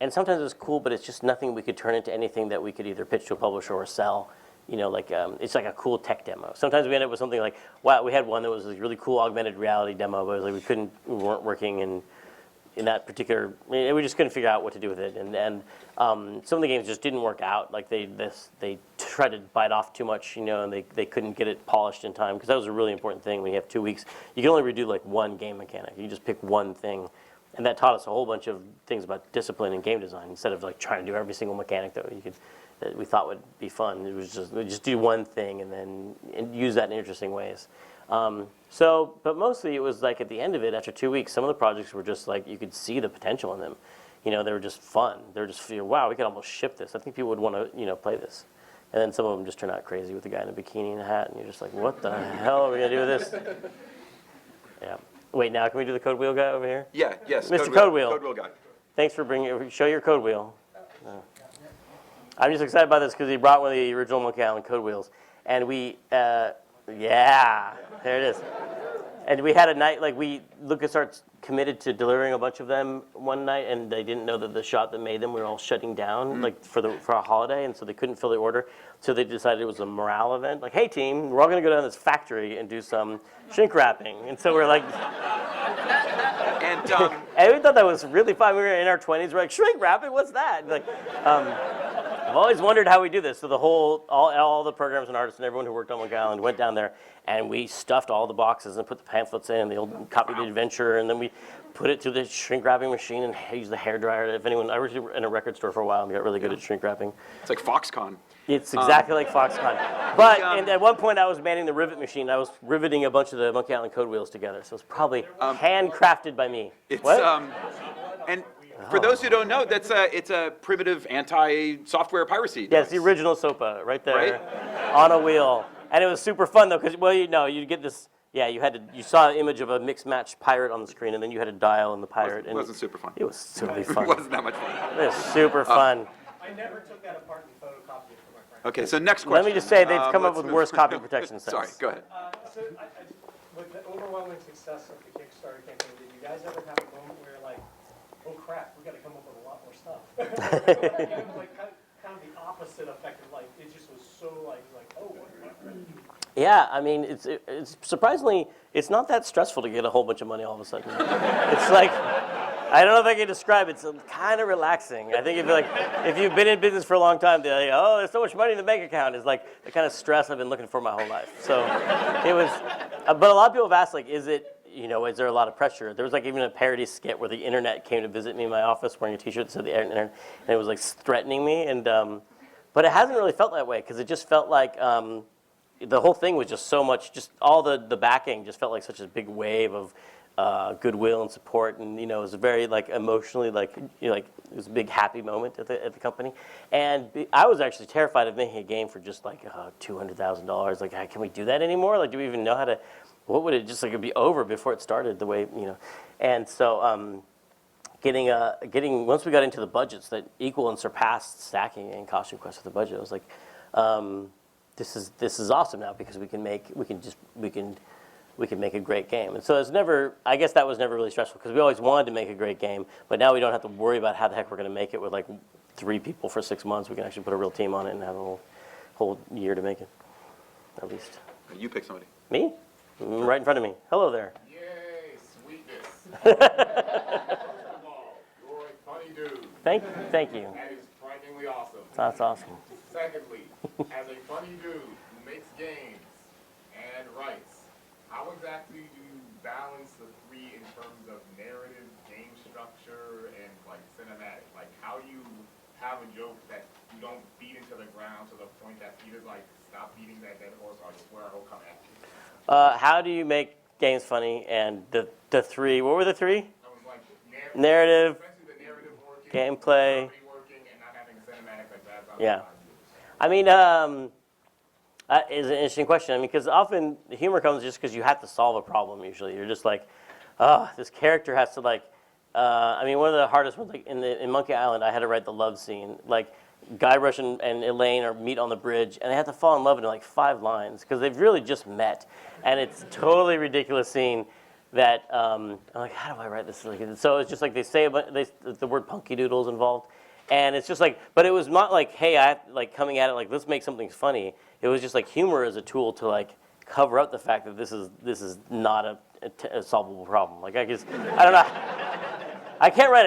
sometimes it's cool, but it's just nothing we could turn into anything that we could either pitch to a publisher or sell. It's like a cool tech demo. Sometimes we end up with something like, wow, we had one that was a really cool augmented reality demo, but it was like we weren't working in that particular, we just couldn't figure out what to do with it. And some of the games just didn't work out. Like they tried to bite off too much, and they couldn't get it polished in time, because that was a really important thing when you have 2 weeks. You can only redo like one game mechanic. You just pick one thing. And that taught us a whole bunch of things about discipline and game design, instead of like trying to do every single mechanic that we thought would be fun. It was just do one thing and use that in interesting ways. But mostly it was like at the end of it, after 2 weeks, some of the projects were just like, you could see the potential in them. They were just fun. They were just, wow, we could almost ship this. I think people would want to, play this. And then some of them just turn out crazy with the guy in a bikini and a hat, and you're just like, what the hell are we going to do with this? Yeah. Wait, now can we do the code wheel guy over here? Yeah, yes. Mr. Code Wheel. Code wheel guy. Thanks for show your code wheel. I'm just excited about this because he brought one of the original Monkey Island code wheels. And yeah, there it is. And we had a night, like LucasArts committed to delivering a bunch of them one night, and they didn't know that the shop that made them were all shutting down, like for a holiday, and so they couldn't fill the order. So they decided it was a morale event. Like, hey team, we're all gonna go down to this factory and do some shrink wrapping. And so we're like, and we thought that was really fun. We were in our 20s. We're like, shrink wrapping, what's that? Like, I've always wondered how we do this. So all the programmers and artists and everyone who worked on Monkey Island went down there, and we stuffed all the boxes and put the pamphlets in, the old copy of the adventure, and then we put it through the shrink wrapping machine and used the hairdryer. I worked in a record store for a while and got really good at shrink wrapping. It's like Foxconn. It's exactly like Foxconn. But at one point I was manning the rivet machine. I was riveting a bunch of the Monkey Island code wheels together. So it's probably handcrafted by me. And for those who don't know, it's a primitive anti-software piracy device. Yeah, it's the original SOPA right there on a wheel. And it was super fun though, because you get this. Yeah, you saw an image of a mixed match pirate on the screen, and then you had to dial in the pirate. It wasn't super fun. It was totally fun. It wasn't that much fun. It was super fun. I never took that apart and photocopied it for my friend. Okay, so next question. Let me just say they've come up with worse copy protection sets. Sorry, go ahead. So with the overwhelming success of the Kickstarter campaign, did you guys ever have a moment where you're like, oh crap, we got to come up with a lot more stuff? Like kind of the opposite effect of like, it just was so like oh, what? Yeah, I mean, it's surprisingly, it's not that stressful to get a whole bunch of money all of a sudden. It's like, I don't know if I can describe it. It's kind of relaxing. I think if you've been in business for a long time, they're like, oh, there's so much money in the bank account. It's like the kind of stress I've been looking for my whole life. So it was, but a lot of people have asked, like, is there a lot of pressure? There was like even a parody skit where the internet came to visit me in my office wearing a t-shirt that said the internet, and it was like threatening me. And but it hasn't really felt that way because it just felt like the whole thing was just so much, just all the backing just felt like such a big wave of goodwill and support, and it was a very like emotionally it was a big happy moment at the company. And I was actually terrified of making a game for just like $200,000. Like, can we do that anymore? Like, do we even know how to? What would it just like it'd be over before it started the way And so getting once we got into the budgets that equal and surpassed Stacking and Costume Quest with the budget, I was like, this is awesome now because we can make a great game. And so I guess that was never really stressful because we always wanted to make a great game, but now we don't have to worry about how the heck we're going to make it with like 3 people for 6 months. We can actually put a real team on it and have a whole year to make it, at least. You pick somebody. Me? Right in front of me. Hello there. Yay, sweetness. First of all, you're a funny dude. Thank you. That is frighteningly awesome. That's awesome. Secondly, as a funny dude who makes games and writes, how exactly do you balance the three in terms of narrative, game structure, and like cinematic? Like, how do you have a joke that you don't beat into the ground to the point that Peter's like, stop beating that dead horse or I swear I will come at you? How do you make games funny? And the three, what were the three? I was like, Narrative, especially the narrative working, gameplay. working, and not having cinematic like that. Yeah. I mean, is an interesting question. I mean, because often the humor comes just because you have to solve a problem. Usually, you're just like, this character has to like. I mean, one of the hardest ones, like in Monkey Island, I had to write the love scene. Like, Guybrush and Elaine meet on the bridge, and they have to fall in love in like 5 lines because they've really just met, and it's a totally ridiculous scene. That I'm like, how do I write this? So it's just like they say the word punky doodle is involved. And it's just like, but it was not like, hey, I like coming at it like, let's make something funny. It was just like humor as a tool to like cover up the fact that this is not a solvable problem. Like I don't know. You can't write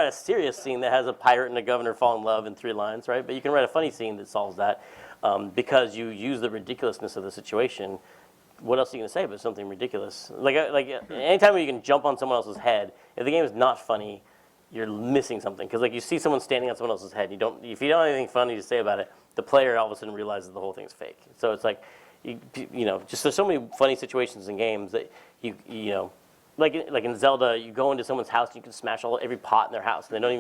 a serious scene that has a pirate and a governor fall in love in 3 lines, right? But you can write a funny scene that solves that because you use the ridiculousness of the situation. What else are you gonna say but something ridiculous? Like anytime you can jump on someone else's head, if the game is not funny, you're missing something. Because like you see someone standing on someone else's head, if you don't have anything funny to say about it, the player all of a sudden realizes the whole thing's fake. So it's like, just there's so many funny situations in games that you know, like in Zelda, you go into someone's house and you can smash every pot in their house, and they don't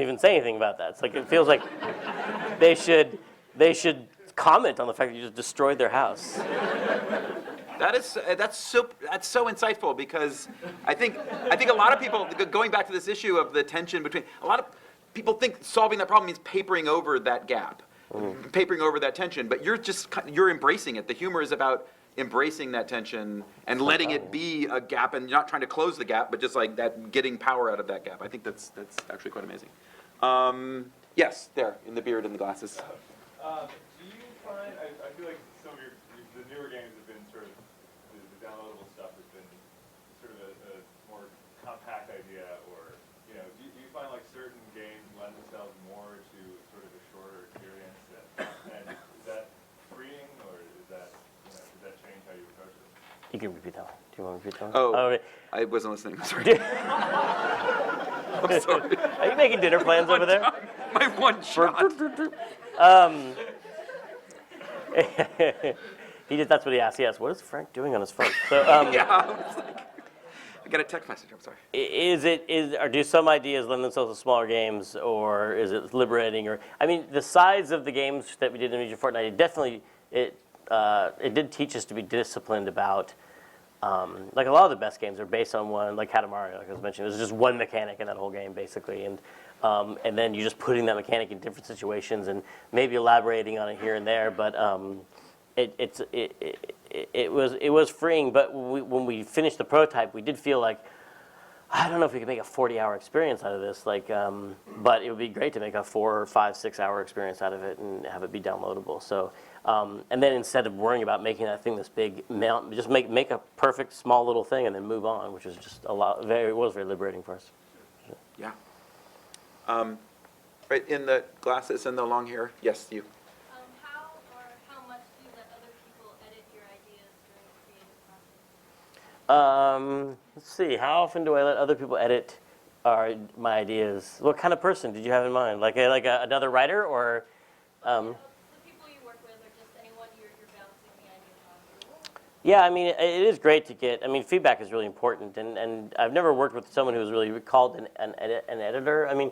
even say anything about that. It's like it feels like they should comment on the fact that you just destroyed their house. That's so insightful because I think a lot of people, going back to this issue of the tension between, a lot of people think solving that problem means papering over that gap, papering over that tension, but you're embracing it. The humor is about embracing that tension and letting it be a gap and not trying to close the gap, but just like that, getting power out of that gap. I think that's actually quite amazing. Yes, there, in the beard and the glasses. Do you find, I feel like some of the newer games have been sort of, the downloadable stuff has been sort of a more compact idea, or, do you find like certain games lend themselves more to sort of a shorter experience, and is that freeing, or does that change how you approach it? You can repeat that one. Do you want to repeat that one? Oh, right. I wasn't listening. I'm sorry. I'm sorry. Are you making dinner plans over there? My one shot. That's what he asked. He asked, what is Frank doing on his phone? So, yeah, I got a text message, I'm sorry. Or do some ideas lend themselves to smaller games, or is it liberating? Or, I mean, the size of the games that we did in Region Fortnite, it did teach us to be disciplined about, like a lot of the best games are based on one, like Katamari, like I was mentioning, there's just one mechanic in that whole game, basically, and then you're just putting that mechanic in different situations and maybe elaborating on it here and there, but it was freeing. But when we finished the prototype, we did feel like, I don't know if we could make a 40-hour experience out of this, but it would be great to make a 4 or 5, 6 hour experience out of it and have it be downloadable. So And then instead of worrying about making that thing this big mountain, just make a perfect small little thing and then move on, which is just it was very liberating for us. Yeah. Right, in the glasses and the long hair. Yes, you. How much do you let other people edit your ideas during the creative process? Let's see. How often do I let other people edit my ideas? What kind of person did you have in mind? Like another writer, or? The people you work with, or just anyone you're bouncing the ideas off? Yeah, I mean, it is great to get. I mean, feedback is really important, and I've never worked with someone who was really called an editor. I mean,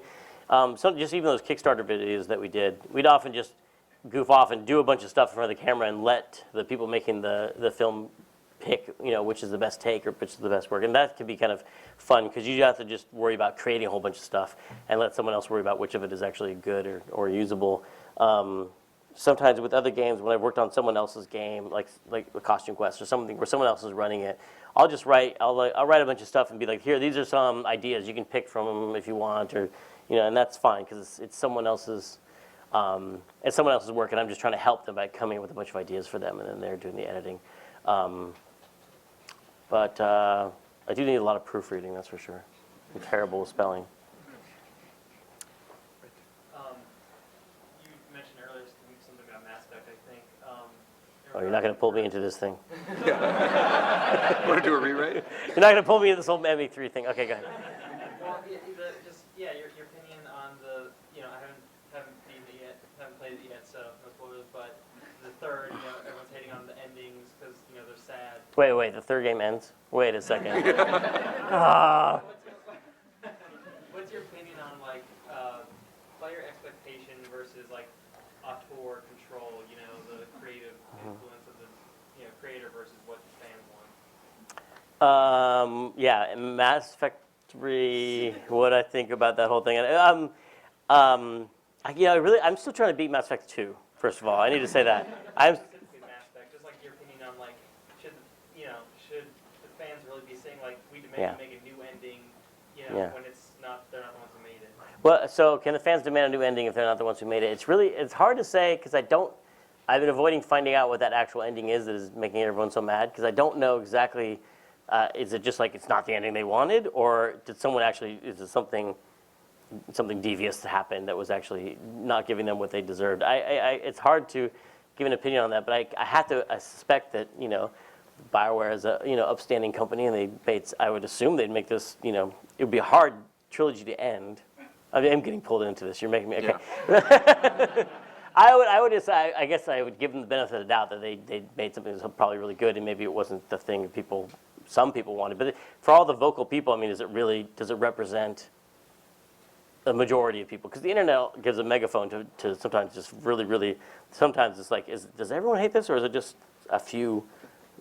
just even those Kickstarter videos that we did, we'd often just goof off and do a bunch of stuff in front of the camera and let the people making the film pick, which is the best take or which is the best work. And that can be kind of fun because you have to just worry about creating a whole bunch of stuff and let someone else worry about which of it is actually good or usable. Sometimes with other games, when I've worked on someone else's game, like a Costume Quest or something where someone else is running it, I'll just write a bunch of stuff and be like, here, these are some ideas you can pick from them if you want, or and that's fine because it's someone else's. It's someone else's work, and I'm just trying to help them by coming up with a bunch of ideas for them, and then they're doing the editing. But I do need a lot of proofreading, that's for sure. I'm terrible with spelling. You mentioned earlier something about Mass Effect, I think. Oh, you're not going to pull me into this thing. Want to do a rewrite? You're not going to pull me into this whole ME3 thing. Okay, go ahead. Well, your opinion on the, I haven't beaten it yet, haven't played it yet, so no spoilers. But the third, everyone's hating on the endings because they're sad. Wait, the third game ends? Wait a second. Ah. What's your opinion on player expectation versus auteur control? The creative influence of the creator versus what the fans want. Yeah, Mass Effect 3. What I think about that whole thing. I'm still trying to beat Mass Effect 2. First of all, I need to say that. Mass Effect, just your opinion on should the fans really be saying we demand to make a new ending, when they're not the ones who made it. Well, so can the fans demand a new ending if they're not the ones who made it? It's hard to say because I've been avoiding finding out what that actual ending is that is making everyone so mad because I don't know exactly. Is it just it's not the ending they wanted, or did someone actually? Is it something devious to happen that was actually not giving them what they deserved? It's hard to give an opinion on that, but I suspect that BioWare is a upstanding company, and I would assume they'd make this. It would be a hard trilogy to end. I am getting pulled into this. You're making me okay. Yeah. I guess I would give them the benefit of the doubt that they made something that was probably really good, and maybe it wasn't the thing some people wanted. But for all the vocal people, I mean, does it represent the majority of people? Because the internet gives a megaphone to sometimes just really, sometimes it's does everyone hate this, or is it just a few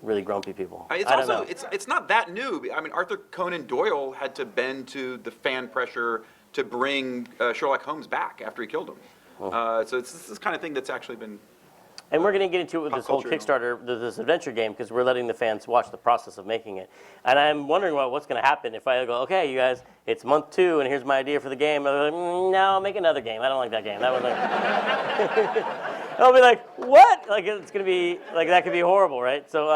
really grumpy people? It's I don't also, know. it's not that new. I mean, Arthur Conan Doyle had to bend to the fan pressure to bring Sherlock Holmes back after he killed him. So it's this kind of thing that's actually been. And we're going to get into it with this whole Kickstarter, this adventure game, because we're letting the fans watch the process of making it. And I'm wondering what's going to happen if I go, okay, you guys, it's month 2, and here's my idea for the game. I'll be like, no, make another game. I don't like that game. That was I'll be like, what? It's going to be, that could be horrible, right? So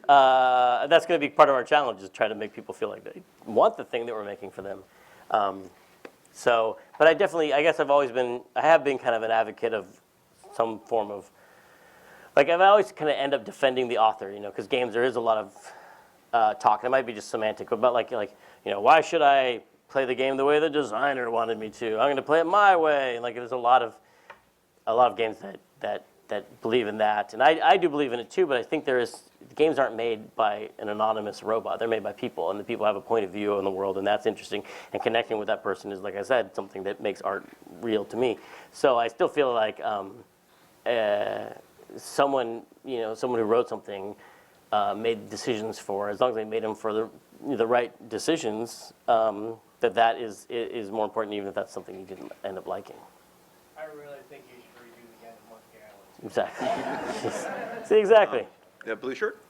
that's going to be part of our challenge, is try to make people feel like they want the thing that we're making for them. But I guess I have been kind of an advocate of some form of, I've always kind of end up defending the author, because games, there is a lot of talk, and it might be just semantic, but why should I play the game the way the designer wanted me to? I'm going to play it my way. There's a lot of games that believe in that, and I do believe in it too, but I think games aren't made by an anonymous robot. They're made by people, and the people have a point of view on the world, and that's interesting, and connecting with that person is, like I said, something that makes art real to me. So I still feel like someone who wrote something made decisions as long as they made them for the right decisions, that is more important, even if that's something you didn't end up liking. I really think you should redo the game once again. Exactly. See, exactly. The blue shirt?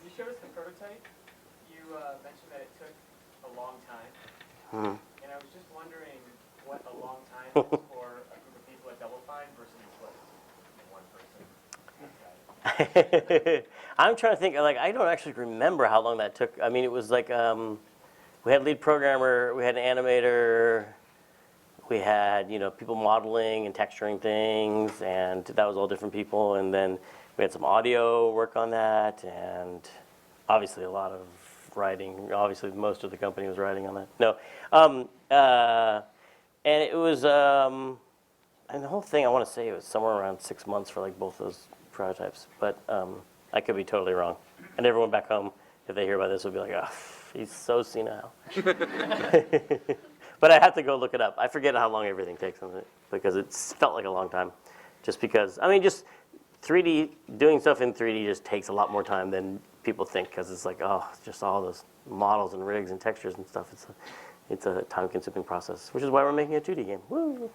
You showed us the prototype. You mentioned that it took a long time. Mm-hmm. And I was just wondering what a long time is for a group of people at Double Fine versus what I'm trying to think, like, I don't actually remember how long that took. I mean, it was like, we had lead programmer, we had an animator, we had, people modeling and texturing things, and that was all different people. And then we had some audio work on that, and obviously a lot of writing. Obviously, most of the company was writing on that. No. And it was, and the whole thing, I want to say it was somewhere around 6 months for like both those prototypes. But I could be totally wrong. And everyone back home, if they hear about this, will be like, oh, he's so senile. But I have to go look it up. I forget how long everything takes on it because it felt like a long time. Just because, I mean, just 3D, doing stuff in 3D just takes a lot more time than people think because it's like, oh, it's just all those models and rigs and textures and stuff. It's a time-consuming process, which is why we're making a 2D game. Woo!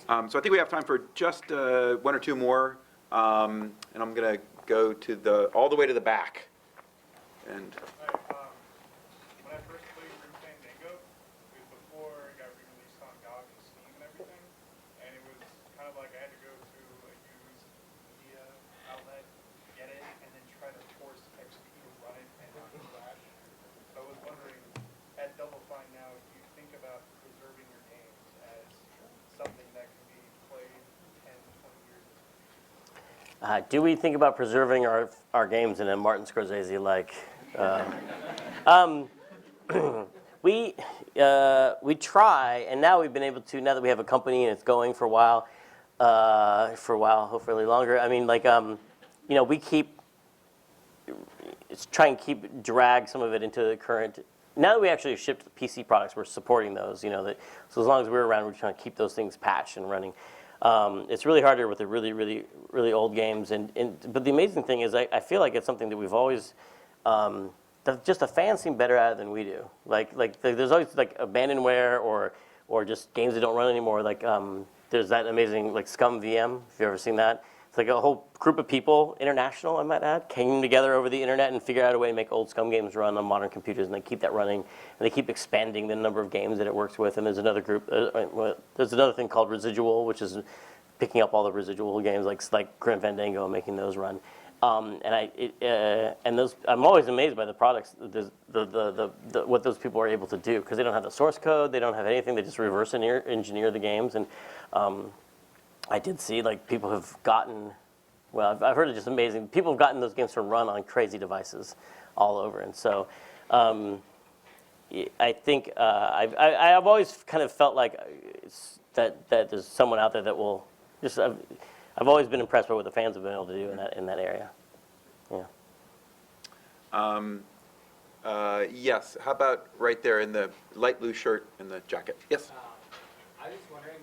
So I think we have time for just one or two more, and I'm going to go to all the way to the back. And When I first played Grim Fandango, it was before it got re-released on GOG and Steam and everything, and it was kind of like I had to go to a used media outlet, get it, and then try to force XP to run it and not crash. So I was wondering, at Double Fine now, do you think about preserving your games as something that can be played 10, 20 years? Do we think about preserving our games in a Martin Scorsese-like? We try, and now we've been able to. Now that we have a company and it's going for a while, hopefully longer. I mean, like, we try and drag some of it into the current. Now that we actually shipped PC products, we're supporting those. So as long as we're around, we're trying to keep those things patched and running. It's really harder with the really, really, really old games. But the amazing thing is, I feel like it's something that we've always. Just the fans seem better at it than we do. Like there's always like abandonware or just games that don't run anymore. Like there's that amazing like Scum VM. If you've ever seen that, it's like a whole group of people, international I might add, came together over the internet and figured out a way to make old Scum games run on modern computers, and they keep that running, and they keep expanding the number of games that it works with. And there's another group. There's another thing called Residual, which is picking up all the residual games like Grim Fandango and making those run. And those, I'm always amazed by the products, what those people are able to do, because they don't have the source code, they don't have anything, they just reverse engineer the games. And I did see like people have gotten, well, I've heard it just amazing. People have gotten those games to run on crazy devices all over. And so I think I've always kind of felt like that there's someone out there that will just. I've always been impressed by what the fans have been able to do in that area. Yeah. Yes. How about right there in the light blue shirt and the jacket? Yes. I was just wondering,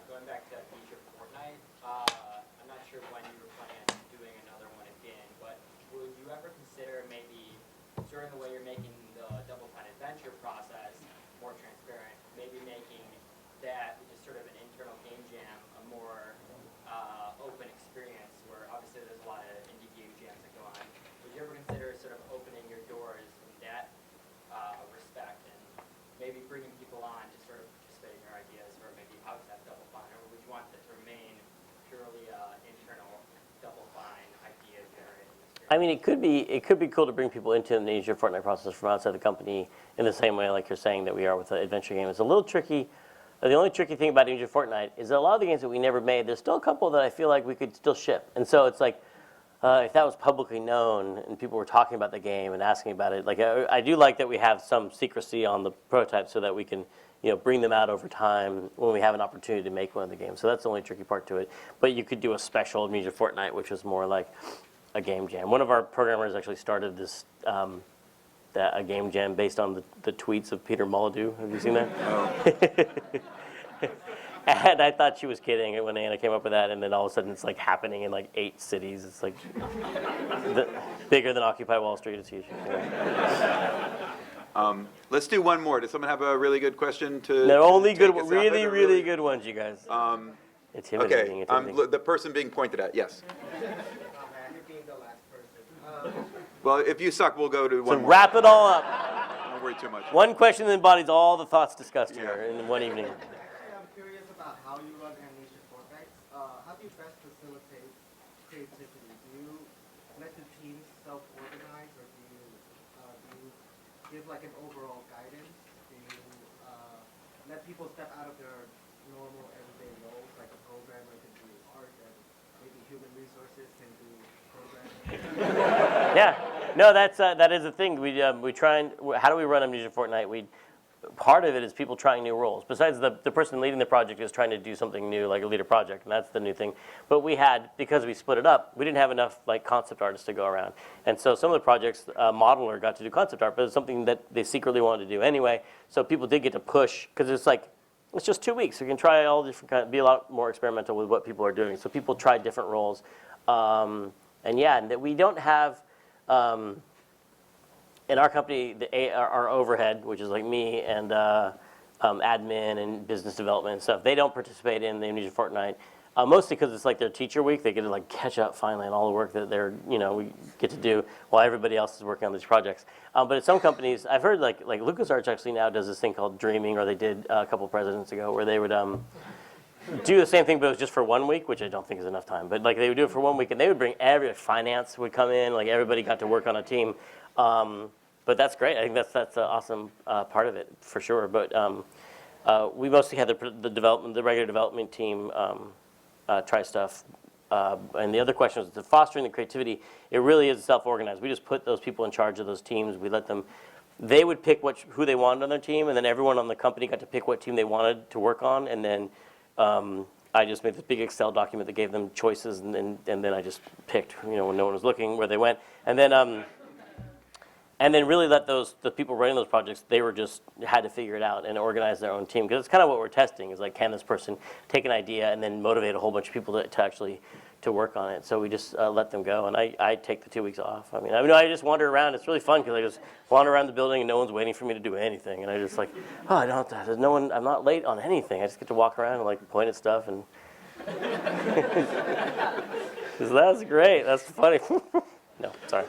going back to Feature Fortnite, I'm not sure when you were planning on doing another one again, but would you ever consider maybe during the way you're making the Double Fine Adventure process more transparent, maybe making that just sort of an internal game jam a more open experience where obviously there's a lot of indie game jams that go on. Would you ever consider sort of opening your doors in that respect and maybe bringing people on to sort of participate in your ideas or maybe outside Double Fine, or would you want that to remain purely internal Double Fine idea generating experience? I mean, it could be cool to bring people into the Ninja Fortnite process from outside the company in the same way like you're saying that we are with the adventure game. It's a little tricky. The only tricky thing about Ninja Fortnite is that a lot of the games that we never made, there's still a couple that I feel like we could still ship. And so it's like, if that was publicly known and people were talking about the game and asking about it, like I do like that we have some secrecy on the prototype so that we can, bring them out over time when we have an opportunity to make one of the games. So that's the only tricky part to it. But you could do a special Ninja Fortnite, which was more like a game jam. One of our programmers actually started this. A game jam based on the tweets of Peter Molyneux. Have you seen that? Oh. And I thought she was kidding when Anna came up with that, and then all of a sudden it's like happening in like 8 cities. It's like bigger than Occupy Wall Street. It's huge. Let's do one more. Does someone have a really good question to? They're only good, really good ones, you guys. Intimidating. Okay. The person being pointed at. Yes. Well, if you suck, we'll go to one more. Wrap it all up. Don't worry too much. One question that embodies all the thoughts discussed here in one evening. I'm curious about how you run animation Fortnite. How do you best facilitate creativity? Do you like an overall guidance to let people step out of their normal everyday roles, like a programmer can do art and maybe human resources can do programming? Yeah, no, that is the thing. We try and how do we run Amnesia Fortnite? Part of it is people trying new roles. Besides the person leading the project is trying to do something new, like a leader project, and that's the new thing. But we had, because we split it up, we didn't have enough like concept artists to go around. And so some of the projects, Modeler got to do concept art, but it's something that they secretly wanted to do anyway. So people did get to push, because it's just 2 weeks. You can try all different kinds, be a lot more experimental with what people are doing. So people tried different roles. And yeah, and that we don't have, in our company, our overhead, which is like me and admin and business development and stuff, they don't participate in the Amnesia Fortnite, mostly because it's like their teacher week. They get to like catch up finally on all the work that we get to do while everybody else is working on these projects. But at some companies, I've heard like LucasArts actually now does this thing called Dreaming, or they did a couple presidents ago, where they would do the same thing, but it was just for 1 week, which I don't think is enough time. But like they would do it for 1 week, and they would bring finance would come in, like everybody got to work on a team. But that's great. I think that's an awesome part of it for sure. But we mostly had the regular development team try stuff. And the other question was the fostering the creativity. It really is self-organized. We just put those people in charge of those teams. We let them. They would pick who they wanted on their team, and then everyone on the company got to pick what team they wanted to work on. And then I just made this big Excel document that gave them choices, and then I just picked, when no one was looking, where they went. And then really let the people running those projects, they were just had to figure it out and organize their own team. Because it's kind of what we're testing is like, can this person take an idea and then motivate a whole bunch of people to actually work on it? So we just let them go, and I take the 2 weeks off. I mean, I just wander around. It's really fun because I just wander around the building and no one's waiting for me to do anything. And I just like, I don't have to, there's no one, I'm not late on anything. I just get to walk around and like point at stuff and. That's great. That's funny. No, sorry.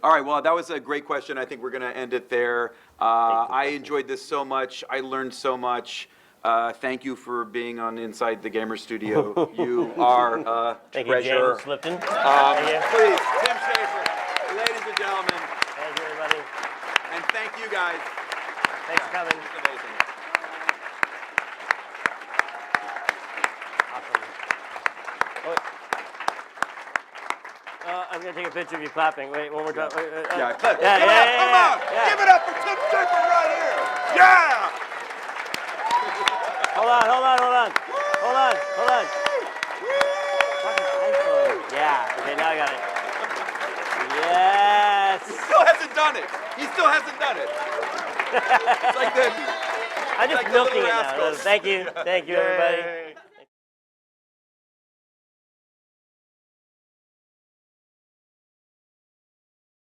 All right, well, that was a great question. I think we're going to end it there. I enjoyed this so much. I learned so much. Thank you for being on Inside the Gamer Studio. You are a Thank treasure. you, James Lipton. Please, Tim Schafer, ladies and gentlemen. Thank you, everybody. And thank you, guys. Thanks for coming. It's amazing. I'm going to take a picture of you clapping. Wait, one more time. Yeah, Come on. Give it up for Tim Schafer right here. Yeah! Hold on. Yeah, okay, now I got it. Yes! He still hasn't done it. It's like the... I'm just milking it now. Thank you, everybody.